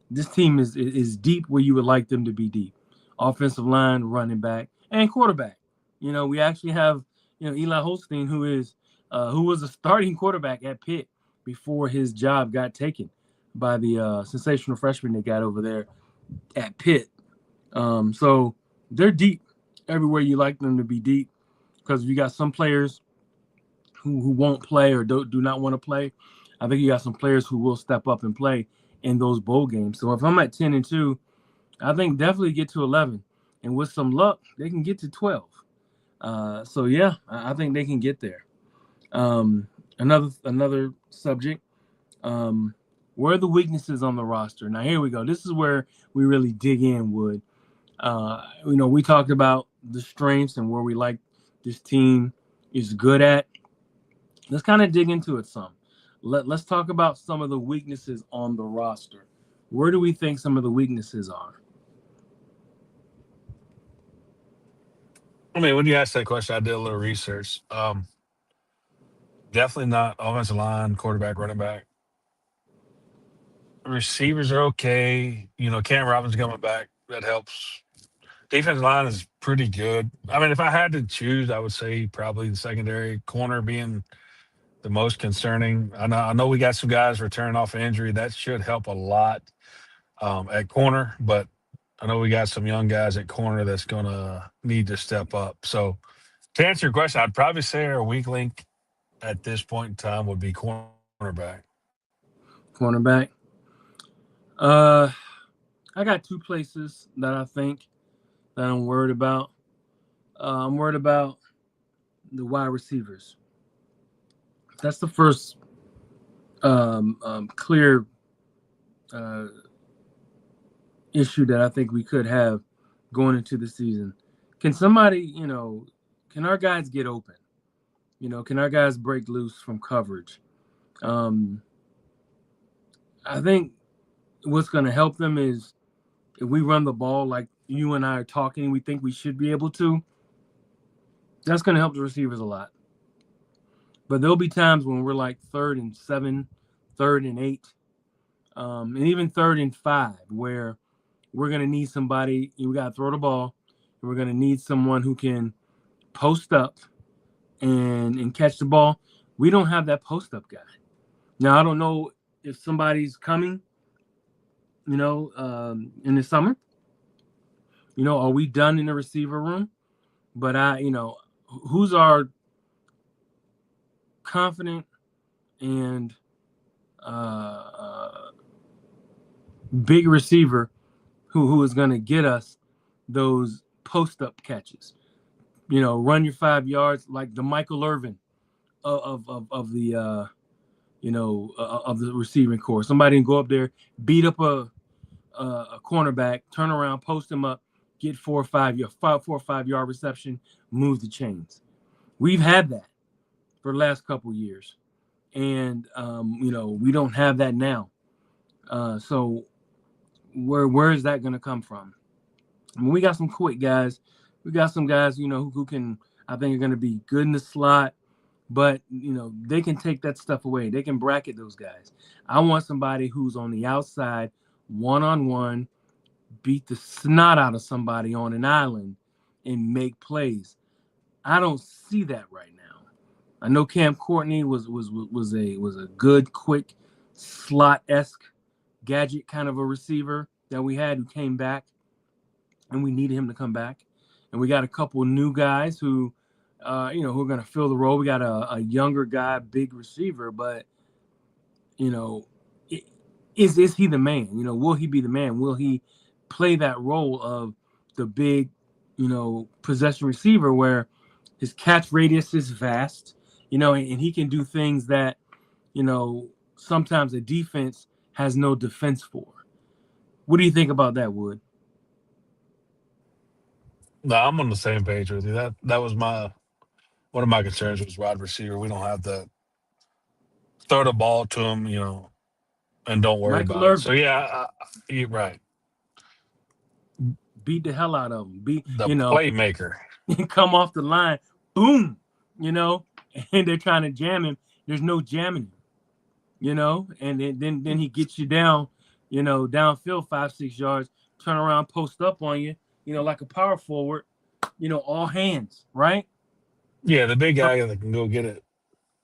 this team is deep where you would like them to be deep. Offensive line, running back, and quarterback. We actually have Eli Holstein, who was a starting quarterback at Pitt before his job got taken by the sensational freshman they got over there at Pitt. So they're deep everywhere you like them to be deep, because you got some players who won't play or do not want to play. I think you got some players who will step up and play in those bowl games. So if I'm at 10-2, I think definitely get to 11, and with some luck, they can get to 12. So yeah, I think they can get there. Another subject. Where are the weaknesses on the roster? Now here we go. This is where we really dig in, Wood. We talked about the strengths and where we like this team is good at. Let's kind of dig into it some. Let's talk about some of the weaknesses on the roster. Where do we think some of the weaknesses are? I mean, when you asked that question, I did a little research. Definitely not offensive line, quarterback, running back. Receivers are okay. Cam Robinson coming back. That helps. Defensive line is pretty good. I mean, if I had to choose, I would say probably the secondary corner being the most concerning. I know we got some guys returning off of injury. That should help a lot at corner, but I know we got some young guys at corner that's going to need to step up. So to answer your question, I'd probably say our weak link at this point in time would be cornerback. Cornerback. Uh, I got two places that I think that I'm worried about. I'm worried about the wide receivers. That's the first clear uh, issue that I think we could have going into the season. Can somebody, can our guys get open? Can our guys break loose from coverage? Um, I think what's going to help them is if we run the ball like you and I are talking, we think we should be able to. That's going to help the receivers a lot. But there'll be times when we're like 3rd and 7, 3rd and 8, and even 3rd and 5, where we're going to need somebody. We got to throw the ball. And we're going to need someone who can post up and catch the ball. We don't have that post up guy. Now, I don't know if somebody's coming, in the summer. Are we done in the receiver room? But who's our confident and uh, big receiver who is going to get us those post up catches? Run your 5 yards like the Michael Irvin of the of the receiving core. Somebody can go up there, beat up a cornerback, turn around, post him up, get 4 or 5 yard reception, move the chains. We've had that for the last couple years, and we don't have that now. So where is that going to come from? I mean, we got some quick guys. We got some guys, who can, I think, are going to be good in the slot, but they can take that stuff away. They can bracket those guys. I want somebody who's on the outside, 1-on-1, beat the snot out of somebody on an island and make plays. I don't see that right now. I know Cam Courtney was a good, quick, slot-esque gadget kind of a receiver that we had who came back, and we needed him to come back. And we got a couple new guys who are going to fill the role. We got a younger guy, big receiver, but you know, is he the man? Will he be the man? Will he play that role of the big, possession receiver where his catch radius is vast, and he can do things that, sometimes a defense has no defense for. What do you think about that, Wood? No, I'm on the same page with you. That was my one of my concerns was wide receiver. We don't have the throw the ball to him, and don't worry Michael about it. So Irvin yeah, you're right. beat the hell out of him. The playmaker. Come off the line, boom, and they're trying to jam him. There's no jamming him, and then he gets you down, downfield 5-6 yards, turn around, post up on you, like a power forward, all hands, right? Yeah, the big guy that can go get it.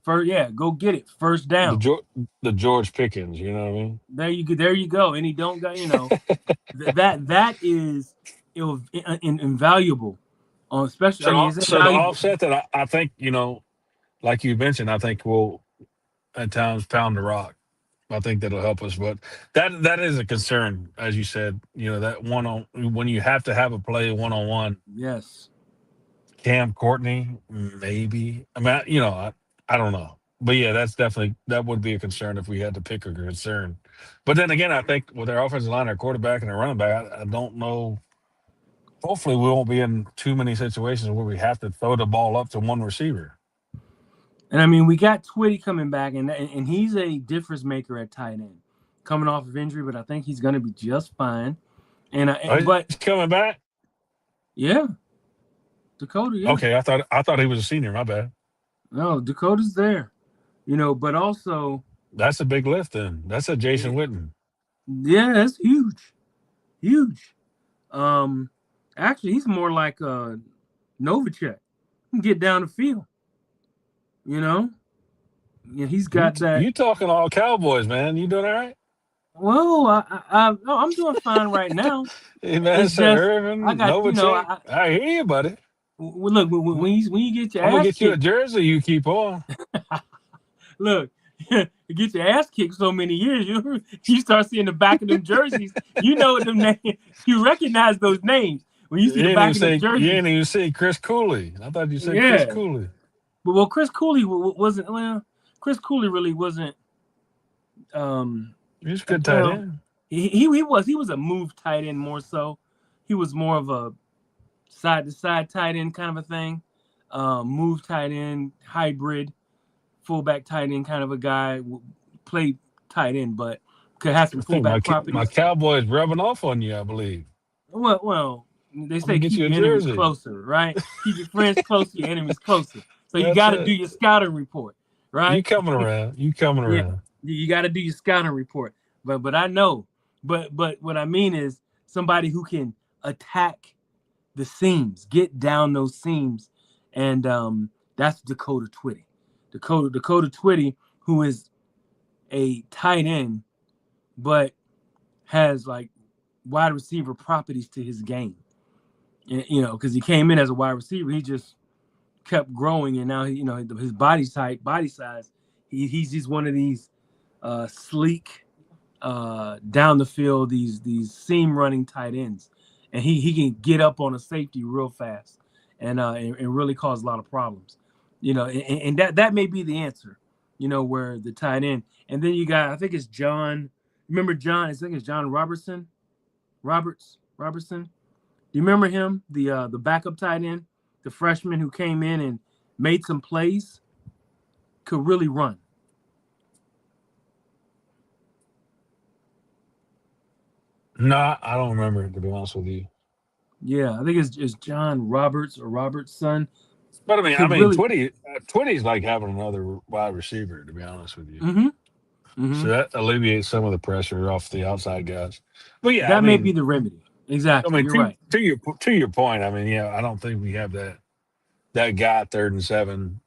Yeah, go get it. First The down. George, the George Pickens. You know what I mean? There you go. And he don't got, that is invaluable. Especially, I mean, it's So the invaluable. offset that I think like you mentioned, I think we'll at times pound the rock. I think that'll help us, but that is a concern, as you said. That one on when you have to have a play 1-on-1. Yes. Cam Courtney, maybe. I mean, I don't know, but yeah, that would be a concern if we had to pick a concern. But then again, I think with our offensive line, our quarterback, and our running back, I don't know. Hopefully, we won't be in too many situations where we have to throw the ball up to one receiver. And I mean, we got Twitty coming back, and he's a difference maker at tight end, coming off of injury, but I think he's going to be just fine. Oh, he's But coming back. yeah, Dakota, yeah, Okay, I thought he was a senior. My bad. no, Dakota's there, but also, That's a big lift. Then that's a Jason yeah, Witten. that's huge, huge. Um, Actually, he's more like Novacek. He can get down the field, you know. Yeah, he's You got that. you talking all Cowboys, man? You doing all right? Well, no, I'm doing fine right now. Hey, man, It's said just I Irvin, got, Novacek. I hear you, buddy. look when you get your I'm gonna ass get you a kicked. jersey. You keep on. Look, you get your ass kicked so many years, you start seeing the back of them jerseys. You know them names. You recognize those names when you see the back of them You jerseys. ain't even say Chris Cooley. I thought you said Chris Yeah, Cooley. but well, Chris Cooley wasn't. Well, Chris Cooley really wasn't. Um, He's a good tight well, end. he was a move tight end more so. He was more of a side to side tight end kind of a thing. Move tight end, hybrid, fullback tight end kind of a guy. Played tight end, but could have some I think my fullback my properties. Cowboys rubbing off on you. I believe. Well, they I'm gonna say get keep you a your enemies jersey. closer, right? Keep your friends close, your enemies closer. So you That's got to do it. your scouting report, You right? coming around? You coming Yeah, around? you got to do your scouting report. But I know, but what I mean is somebody who can attack the seams, get down those seams, and that's Dakota Twitty. Dakota Twitty, who is a tight end, but has like wide receiver properties to his game. Because he came in as a wide receiver, he just kept growing, and now his body type, body size, he's just one of these sleek, down the field, these seam running tight ends, and he can get up on a safety real fast, and really cause a lot of problems. And that may be the answer. Where the tight end, and then you got, I think it's John. Remember John? I think it's John Robertson. Do you remember him? The backup tight end, the freshman who came in and made some plays, could really run. No, I don't remember to be honest with you. Yeah, I think it's John Roberts or Robert's son. But I Could mean, really. Twitty's like having another wide receiver. To be honest with you, Mm-hmm. Mm-hmm. so that alleviates some of the pressure off the outside guys. But yeah, That may be the remedy. Exactly. You're to right. your point, I mean, yeah, I don't think we have that guy 3rd and 7.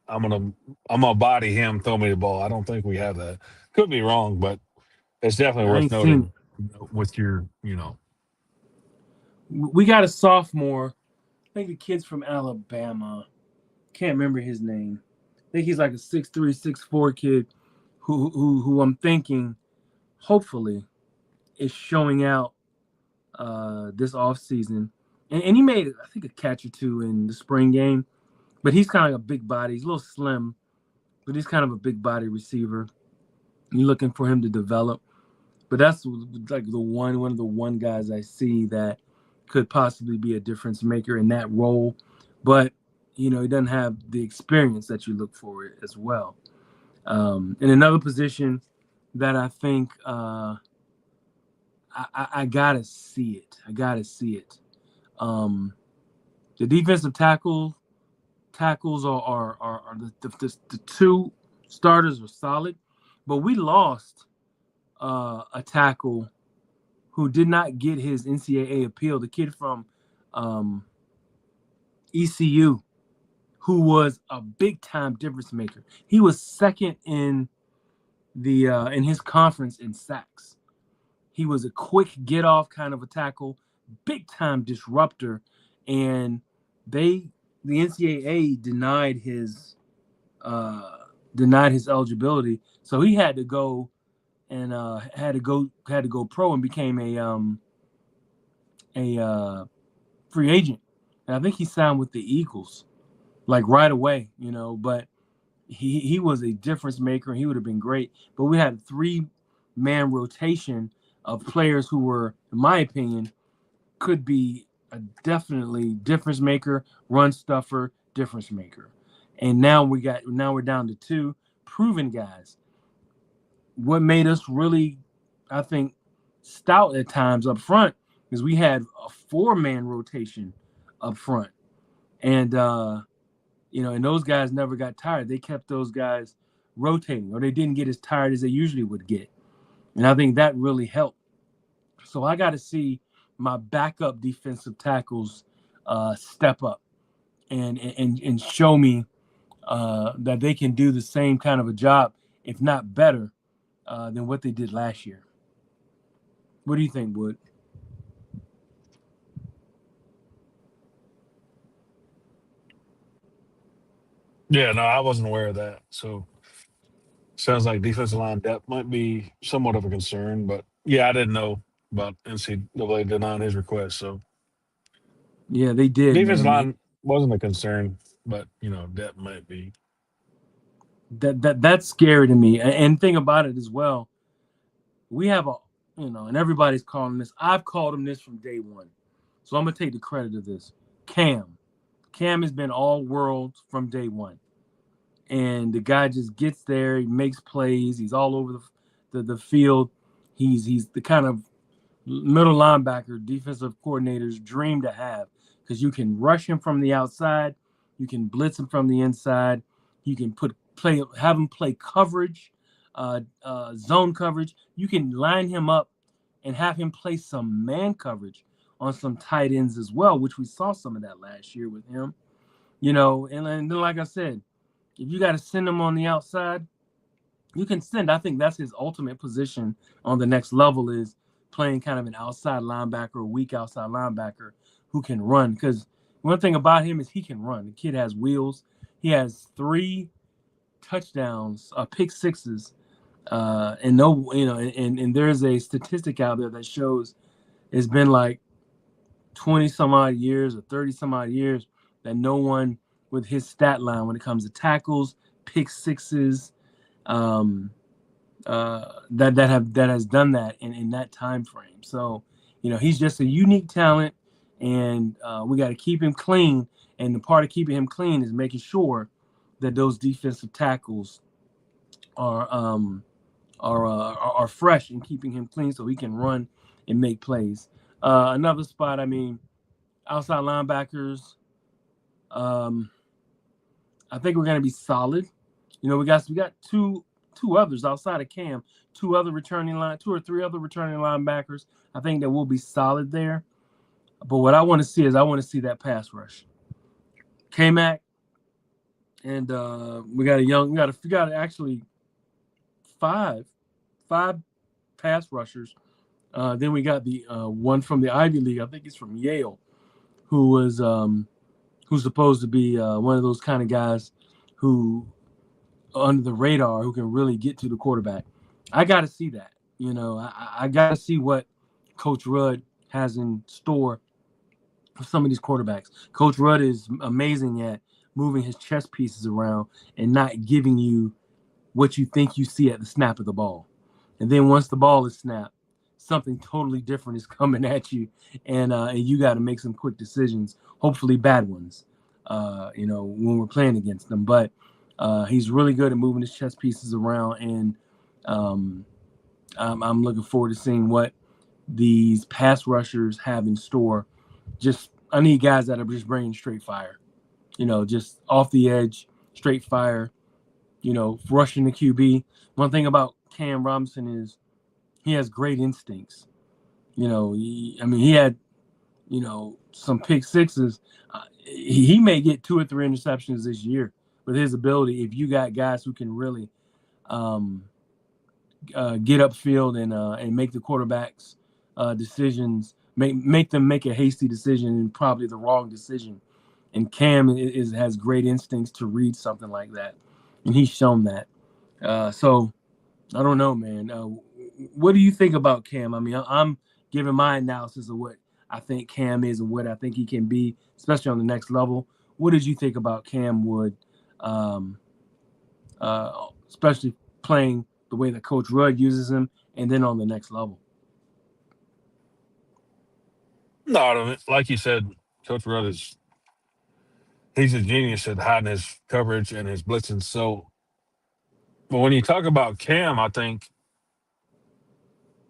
I'm gonna I'm gonna body him, throw me the ball. I don't think we have that. Could be wrong, but it's definitely I worth ain't seen noting. it. With your We got a sophomore. I think the kid's from Alabama. Can't remember his name. I think he's like a 6'3", 6'4" kid who I'm thinking hopefully is showing out this off season. And he made, I think, a catch or two in the spring game. But he's kind of like a big body. He's a little slim, but he's kind of a big body receiver. You're looking for him to develop. But that's like one of the one guys I see that could possibly be a difference maker in that role, but he doesn't have the experience that you look for it as well. In another position that I think I gotta see it. I gotta see it. Um, the defensive tackles are the two starters are solid, but we lost a tackle who did not get his NCAA appeal. The kid from um, ECU, who was a big time difference maker. He was second in his conference in sacks. He was a quick get off kind of a tackle, big time disruptor, and they the NCAA denied his eligibility, so he had to go and had to go pro and became a free agent. And I think he signed with the Eagles like right away, but he was a difference maker and he would have been great. But we had a 3-man rotation of players who were, in my opinion, could be a definitely difference maker, run stuffer, difference maker. And now we're down to 2 proven guys. What made us really, I think, stout at times up front is we had a 4-man rotation up front. And and those guys never got tired. They kept those guys rotating, or they didn't get as tired as they usually would get. And I think that really helped. So I got to see my backup defensive tackles step up and show me that they can do the same kind of a job, if not better, than what they did last year. What do you think, Wood? Yeah, no, I wasn't aware of that. So sounds like defensive line depth might be somewhat of a concern. But yeah, I didn't know about NCAA denying his request. So Yeah, they did, defensive man. line wasn't a concern, but depth might be. That's scary to me. And thing about it as well, we have and everybody's calling this. I've called him this from day one, so I'm gonna take the credit of this. Cam, Cam has been all world from day one, and the guy just gets there. He makes plays. He's all over the field. He's the kind of middle linebacker defensive coordinators dream to have, because you can rush him from the outside, you can blitz him from the inside, you can have him play coverage, zone coverage. You can line him up and have him play some man coverage on some tight ends as well, which we saw some of that last year with him. And then like I said, if you got to send him on the outside, you can send. I think that's his ultimate position on the next level, is playing kind of an outside linebacker, a weak outside linebacker who can run. Because one thing about him is he can run. The kid has wheels. He has 3 touchdowns, pick sixes, and no, and there's a statistic out there that shows it's been like 20 some odd years or 30 some odd years that no one with his stat line when it comes to tackles, pick sixes, that has done that in that time frame. So, he's just a unique talent, and we got to keep him clean. And the part of keeping him clean is making sure that those defensive tackles are fresh and keeping him clean so he can run and make plays. Another spot, I mean, outside linebackers. Um, I think we're going to be solid. We got two others outside of Cam, 2 or 3 other returning linebackers. I think that we'll be solid there. But what I want to see is that pass rush. K-Mac, and we got actually five pass rushers. Then we got the one from the Ivy League. I think he's from Yale, who's supposed to be one of those kind of guys who under the radar, who can really get to the quarterback. I got to see that. I got to see what Coach Rudd has in store for some of these quarterbacks. Coach Rudd is amazing at moving his chess pieces around and not giving you what you think you see at the snap of the ball. And then once the ball is snapped, something totally different is coming at you, and you got to make some quick decisions, hopefully bad ones. When we're playing against them, but he's really good at moving his chess pieces around, and um, I'm looking forward to seeing what these pass rushers have in store. Just I need guys that are just bringing straight fire. Just off the edge, straight fire. Rushing the QB. One thing about Cam Robinson is he has great instincts. He had some pick sixes. He may get 2 or 3 interceptions this year with his ability. If you got guys who can really um, get upfield and make the quarterbacks decisions, make them make a hasty decision and probably the wrong decision. And Cam has great instincts to read something like that, and he's shown that. So I don't know, man. What do you think about Cam? I mean, I'm giving my analysis of what I think Cam is and what I think he can be, especially on the next level. What did you think about Cam Wood, um, especially playing the way that Coach Rudd uses him, and then on the next level? No, like you said, Coach Rudd he's a genius at hiding his coverage and his blitzing. So, but when you talk about Cam, I think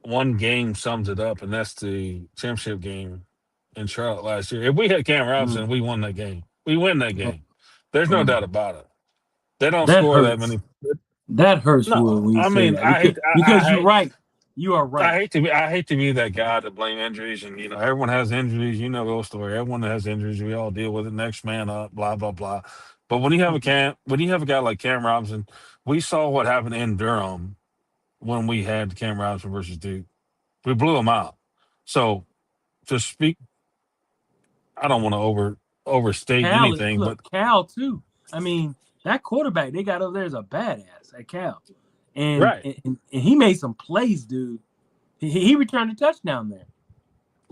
one game sums it up, and that's the championship game in Charlotte last year. If we had Cam Mm. Robinson, we won that game. We win that Oh, game. There's no oh doubt my, about it. They don't that score that hurts. many. That hurts, Wood, No, when you I say mean that because you're right. You are right. I hate to be that guy to blame injuries, and everyone has injuries. You know the whole story. Everyone has injuries. We all deal with it. Next man up. Blah blah blah. But when you have a guy like Cam Robinson, we saw what happened in Durham when we had Cam Robinson versus Duke. We blew him out. So to speak, I don't want to overstate anything, but Cal too. I mean, that quarterback they got over there is a badass at Cal, and right. and, and he made some plays, dude. He returned a touchdown there.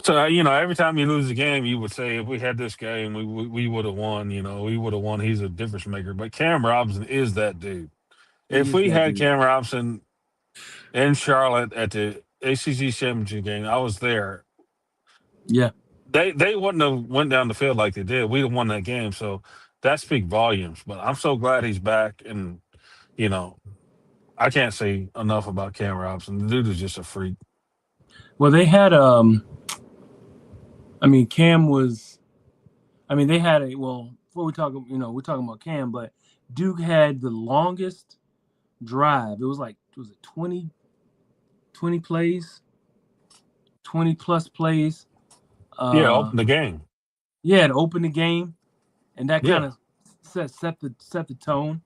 So every time you lose a game, you would say if we had this game, we would have won. We would have won. He's a difference maker. But Cam Robinson is that dude. He If is we that had dude. Cam Robinson in Charlotte at the ACC championship game, I was there. Yeah. They wouldn't have went down the field like they did. We'd have won that game. So that speaks volumes. But I'm so glad he's back, and you know I can't say enough about Cam Robinson. The dude is just a freak. Well, they had I mean, Cam was. I mean, they had a well. Before we talk, we're talking about Cam, but Duke had the longest drive. It was like was it 20 plays, 20 plus plays. Yeah, Uh, open the game. yeah, to open the game, and that kind Yeah. of set the tone,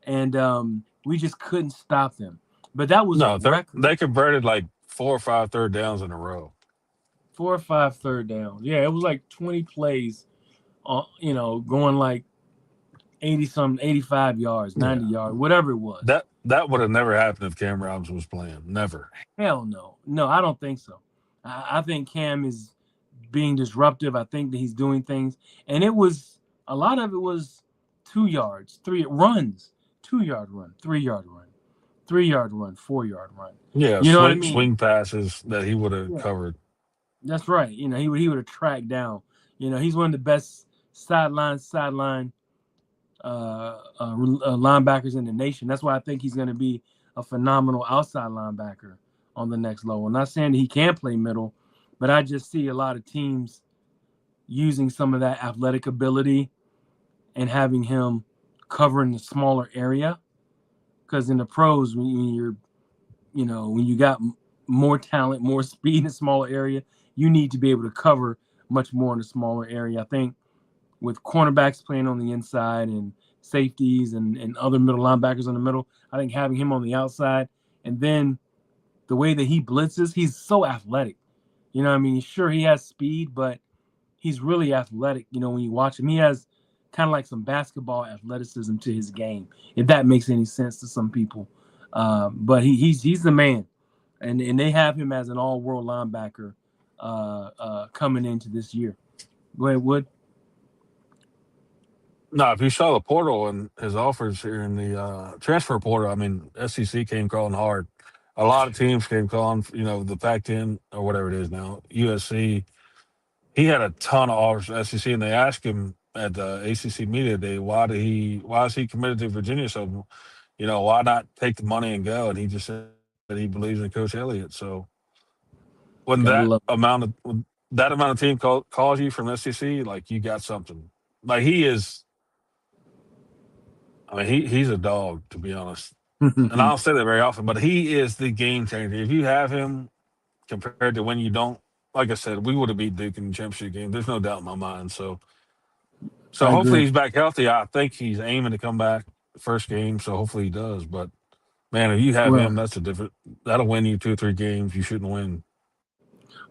and we just couldn't stop them. But that was a No, record, they converted like 4 or 5 third downs in a row. 4 or 5 third downs. Yeah, it was like 20 plays, going like 80 some, 85 yards, 90 Yeah. yards, whatever it was. That would have never happened if Cam Robinson was playing. Never. Hell no, no, I don't think so. I think Cam is being disruptive. I think that he's doing things, and it was a lot of it was 2 yards, three runs, 2 yard run, 3 yard run, 3 yard run, 4 yard run. Yeah, You know what I mean? swing passes that he would have Yeah, covered. that's right. He would have tracked down. He's one of the best sideline linebackers in the nation. That's why I think he's going to be a phenomenal outside linebacker on the next level. I'm not saying that he can play middle, but I just see a lot of teams using some of that athletic ability and having him covering the smaller area. Because in the pros, when you got more talent, more speed in a smaller area, you need to be able to cover much more in a smaller area. I think with cornerbacks playing on the inside and safeties and other middle linebackers in the middle, I think having him on the outside and then the way that he blitzes, he's so athletic. I mean, sure he has speed, but he's really athletic. When you watch him, he has kind of like some basketball athleticism to his game, if that makes any sense to some people. But he's the man, and they have him as an all-world linebacker coming into this year. Go ahead, Wood. No, if you saw the portal and his offers here in the transfer portal, I mean, SEC came calling hard. a lot of teams came calling, the Pac-10 or whatever it is now, USC. He had a ton of offers from SEC, and they asked him at the ACC media day, why is he committed to Virginia? So, why not take the money and go? And he just said he believes in Coach Elliott. So when Gotta love. that amount of team calls you from SEC, like you got something. Like he is, I mean, he's a dog, to be honest. And I don't say that very often, but he is the game changer. If you have him compared to when you don't, like I said, we would have beat Duke in the championship game. There's no doubt in my mind. So I hopefully agree. he's back healthy. I think he's aiming to come back first game. So hopefully he does. But man, if you have Well, him, that'll win you 2 or 3 games you shouldn't win.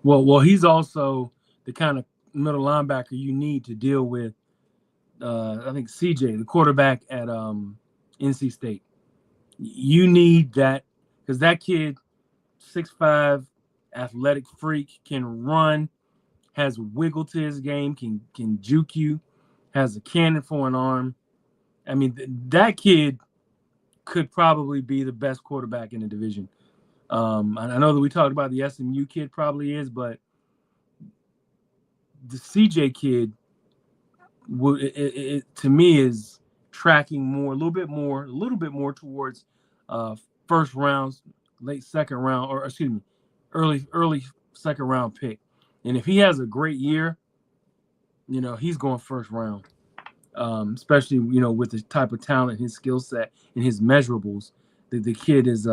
well, he's also the kind of middle linebacker you need to deal with. I think CJ, the quarterback at NC State. You need that because that kid, 6'5", athletic freak, can run, has wiggle to his game, can juke you, has a cannon for an arm. I mean, that kid could probably be the best quarterback in the division. I know that we talked about the SMU kid probably is, but the CJ kid to me is tracking more, a little bit more towards uh, first rounds, late second round, or excuse me, early second round pick. And if he has a great year, he's going first round. Especially with the type of talent, his skill set, and his measurables. The kid is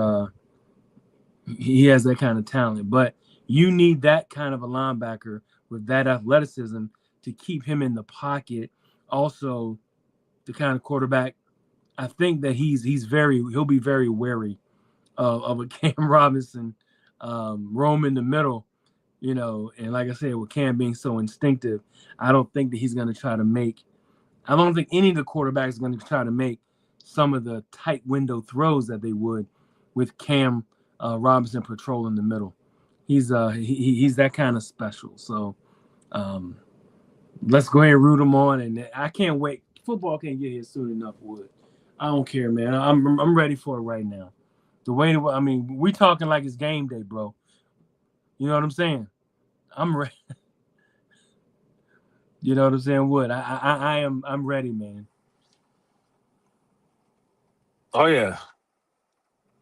he has that kind of talent, but you need that kind of a linebacker with that athleticism to keep him in the pocket. Also, the kind of quarterback I think that he'll be very wary of a Cam Robinson roam in the middle, and like I said, with Cam being so instinctive, I don't think that he's going to try to make. I don't think any of the quarterbacks are going to try to make some of the tight window throws that they would with Cam Robinson patrolling the middle. He's that kind of special. So um, let's go ahead and root him on. And I can't wait. Football can't get here soon enough, Wood. I don't care, man. I'm ready for it right now. The way I mean, we talking like it's game day, bro. You know what I'm saying? I'm ready. You know what I'm saying, Wood? I'm ready, man. Oh yeah,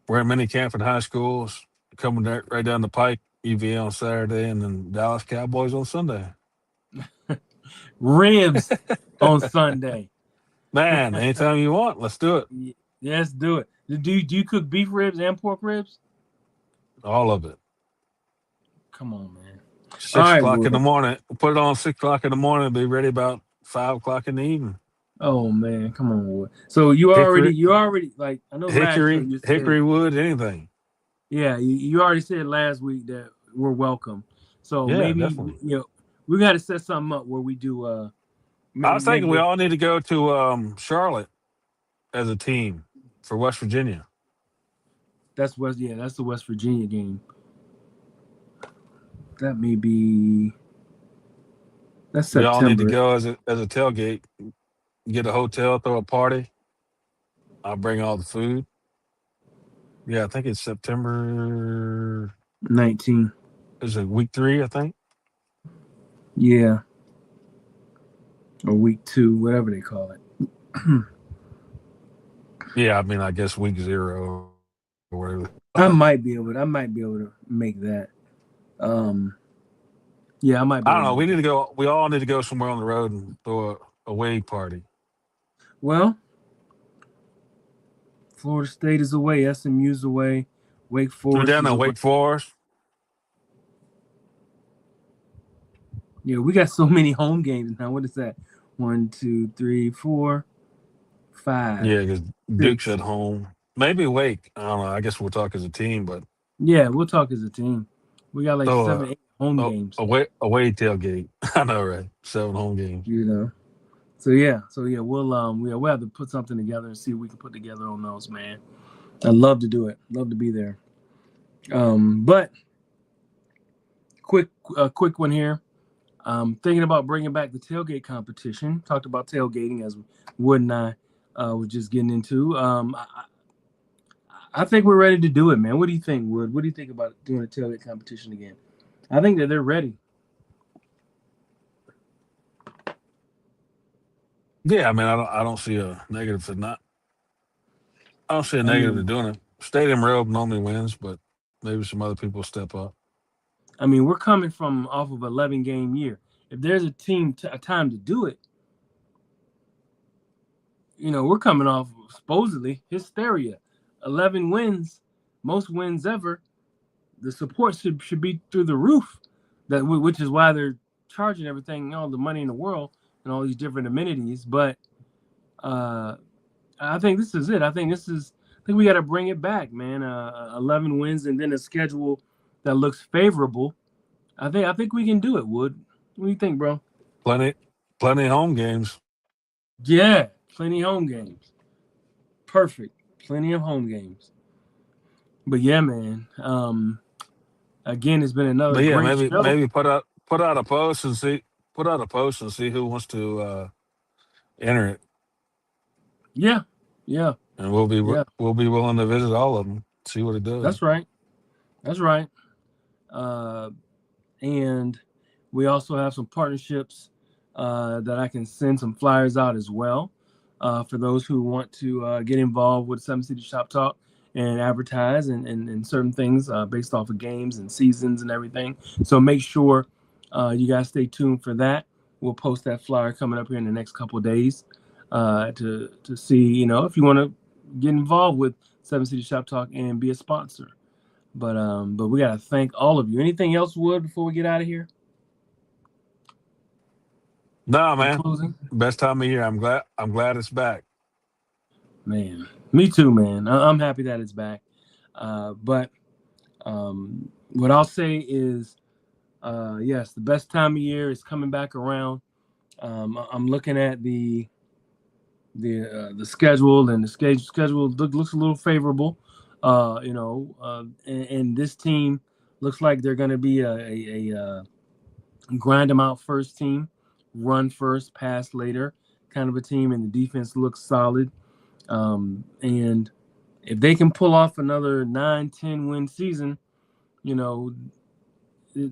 we're at mini camp in high schools coming right down the pike. UVA on Saturday, and then Dallas Cowboys on Sunday. Ribs on Sunday. Man, anytime you want, let's do it. Yes, do it. Do you cook beef ribs and pork ribs? All of it. Come on, man. All Six right, o'clock in the Wood. morning. Put it on 6 o'clock in the morning. Be ready about 5 o'clock in the evening. Oh man, come on, Wood. So you already Hickory, you already like I know last show you said hickory wood, anything. yeah you already said last week that we're welcome. So Yeah, maybe definitely. we got to set something up where we do I was thinking we maybe all need to go to Charlotte as a team for West Virginia. that's the West Virginia game. That may be that's We all need to September go as a tailgate, get a hotel, throw a party. I'll bring all the food. Yeah, I think it's September. 19. Is it week 3? I think. Yeah, or week 2, whatever they call it. Yeah, I mean, I guess week 0 or whatever. I might be able to make that. Um, yeah, I might be I able don't to know. We make need that. to go. We all need to go somewhere on the road and throw a wave party. Well, Florida State is away, SMU's away, Wake We're Forest down is in away. Wake Forest. Yeah, we got so many home games now. What is that? One, two, three, four, five, Yeah, because Duke's six. at home. Maybe Wake. I don't know. I guess we'll talk as a team, but Yeah, we'll talk as a team. We got like throw 7, 8 home games. away tailgate. I know, right? 7 home games. You know. So yeah, we'll have to put something together and see what we can put together on those, man. I'd love to do it. Love to be there. But quick one here. Thinking about bringing back the tailgate competition. Talked about tailgating as Wood and I was just getting into. I think we're ready to do it, man. What do you think, Wood? What do you think about doing a tailgate competition again? I think that they're ready. Yeah, I mean, I don't see a negative to not. I don't see a I negative to mean, doing it. Stadium Road normally wins, but maybe some other people step up. we're coming from off of 11 game year. If there's a time to do it, we're coming off supposedly hysteria, 11 wins, most wins ever. The support should be through the roof. Which is why they're charging everything, all the money in the world, and all these different amenities. But uh, I think this is it. I think we got to bring it back, man. 11 wins and then a schedule that looks favorable. I think we can do it, Wood. What do you think, bro? Plenty, plenty of home games. Yeah, plenty of home games. Perfect. Plenty of home games. But yeah, man. Again, it's been another But yeah, great maybe show. put out a post and see put out a post and see who wants to enter it, Yeah, yeah, and yeah. we'll be willing to visit all of them, see what it does. That's right. That's right. Uh, and we also have some partnerships that I can send some flyers out as well for those who want to get involved with Seven City Shop Talk and advertise and certain things based off of games and seasons and everything. So make sure you guys stay tuned for that. We'll post that flyer coming up here in the next couple of days to see, if you want to get involved with Seven City Shop Talk and be a sponsor. But we gotta thank all of you. Anything else, Wood, before we get out of here Nah, in man, closing? best time of year. I'm glad it's back. Man, me too, man. I'm happy that it's back. But what I'll say is, yes, the best time of year is coming back around. I'm looking at the schedule, and the schedule looks a little favorable. And this team looks like they're going to be a grind them out first team, run first, pass later kind of a team, and the defense looks solid. And if they can pull off another 9-10 win season, you know, it,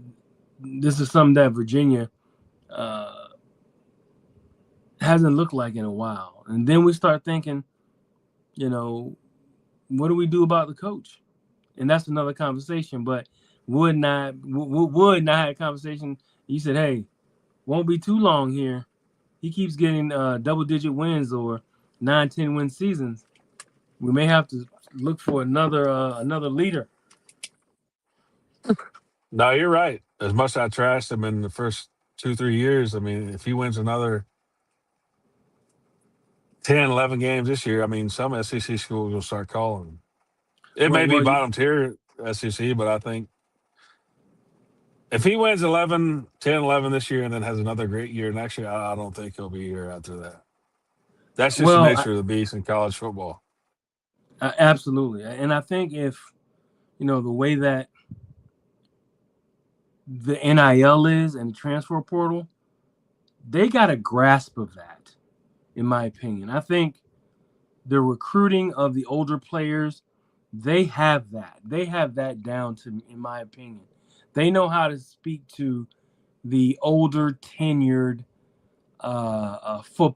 this is something that Virginia uh, hasn't looked like in a while. And then we start thinking, you know, what do we do about the coach? And that's another conversation. But Wood and I had a conversation. He said, "Hey, won't be too long here. He keeps getting double-digit wins or 9-10 win seasons. We may have to look for another leader." No, you're right. As much as I trashed him in the first 2 3 years, I mean, if he wins another 10, 11 games this year, I mean, some SEC schools will start calling him. It Well, may be well, bottom tier SEC, but I think if he wins 11, 10, 11 this year and then has another great year next year, I don't think he'll be here after that. That's just the well, nature of the beast in college football. absolutely. And I think if the way that the NIL is and the transfer portal, they got a grasp of that, in my opinion. I think the recruiting of the older players, they have that. They have that down to, in my opinion. They know how to speak to the older, tenured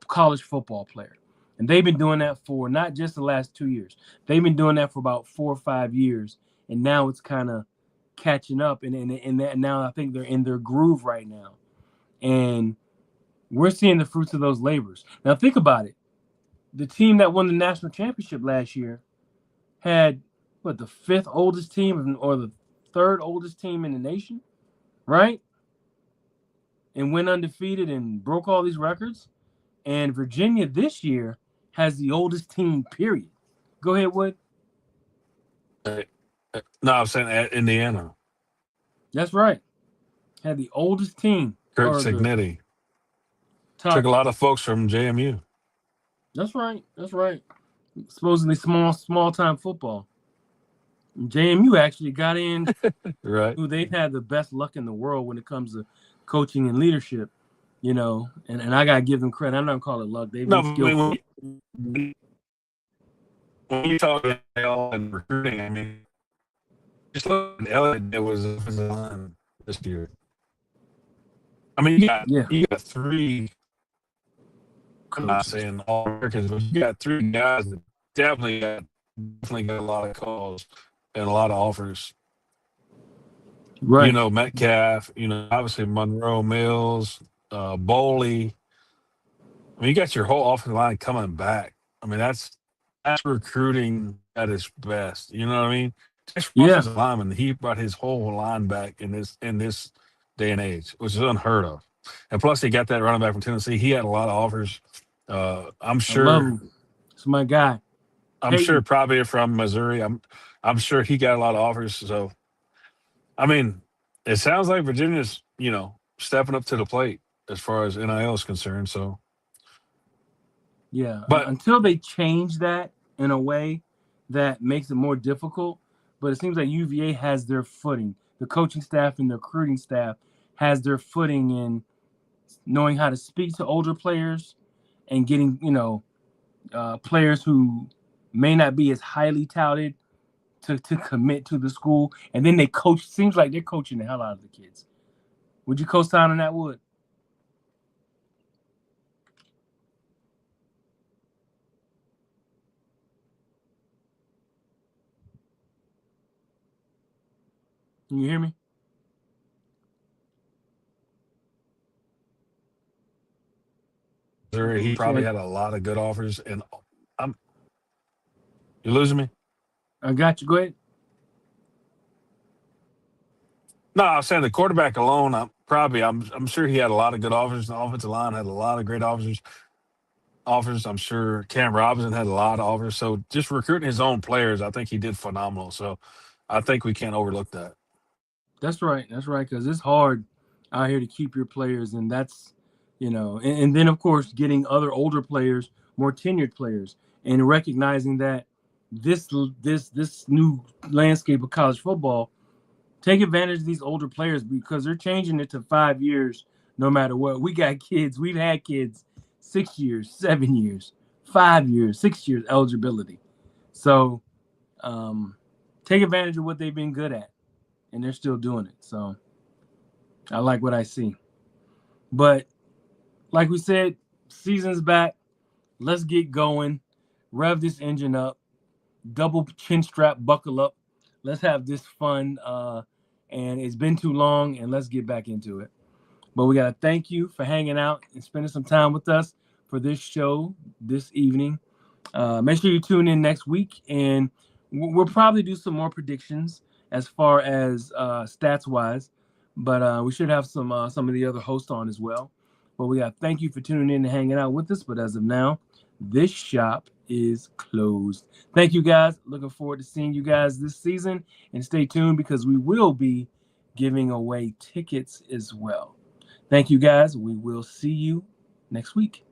college football player. And they've been doing that for not just the last 2 years. They've been doing that for about 4 or 5 years. And now it's kind of catching up. And that now I think they're in their groove right now. And we're seeing the fruits of those labors. Now think about it. The team that won the national championship last year had the fifth oldest team or the third oldest team in the nation, right? And went undefeated and broke all these records. And Virginia this year has the oldest team, period. Go ahead, Wood. Uh, No, I'm saying at Indiana. That's right. Had the oldest team Kurt or the Cignetti took top. a lot of folks from JMU. That's right. That's right. Supposedly small time football. JMU actually got in. Right. Who they've had the best luck in the world when it comes to coaching and leadership. And I gotta give them credit. I'm not gonna call it luck. They've No, been I mean, skillful. when when you talk NIL and recruiting, I mean, just look at Elliott that was offensive line this year. I mean, Yeah, you got three. I'm not coaches. saying all Americans, but you got three guys that definitely got a lot of calls and a lot of offers. Right. Metcalf. Obviously Monroe, Mills, Boley. I mean, you got your whole offensive line coming back. I mean, that's recruiting at its best. You know what I mean? Just Yeah, offensive lineman, he brought his whole line back in this day and age, which is unheard of. And plus, he got that running back from Tennessee. He had a lot of offers. I'm I love sure. him. It's my guy, I'm sure Peyton. probably from Missouri. I'm sure he got a lot of offers. So I mean, it sounds like Virginia's stepping up to the plate as far as NIL is concerned. So, Yeah, but until they change that in a way that makes it more difficult. But it seems like UVA has their footing. The coaching staff and the recruiting staff has their footing in knowing how to speak to older players and getting, players who may not be as highly touted to commit to the school. And then they coach. Seems like they're coaching the hell out of the kids. Would you co-sign on that, Wood? Can you hear me? Missouri, he You probably said, had a lot of good offers. And I'm you losing me? I got you. Go ahead. No, I was saying the quarterback alone. I'm sure he had a lot of good offers. The offensive line had a lot of great offers. I'm sure Cam Robinson had a lot of offers. So just recruiting his own players, I think he did phenomenal. So I think we can't overlook that. That's right. That's right. Because it's hard out here to keep your players, and that's and then of course getting other older players, more tenured players, and recognizing that this this new landscape of college football, take advantage of these older players because they're changing it to 5 years, no matter what. We got kids. We've had kids 6 years, 7 years, 5 years, 6 years eligibility. So um, take advantage of what they've been good at, and they're still doing it. So I like what I see. But like we said, season's back. Let's get going. Rev this engine up. Double chin strap, buckle up. Let's have this fun. And it's been too long, and let's get back into it. But we got to thank you for hanging out and spending some time with us for this show this evening. Make sure you tune in next week, and we'll probably do some more predictions as far as stats wise. But we should have some of the other hosts on as well. But we got thank you for tuning in and hanging out with us. But as of now, this shop is closed. Thank you guys. Looking forward to seeing you guys this season, and stay tuned because we will be giving away tickets as well. Thank you guys. We will see you next week.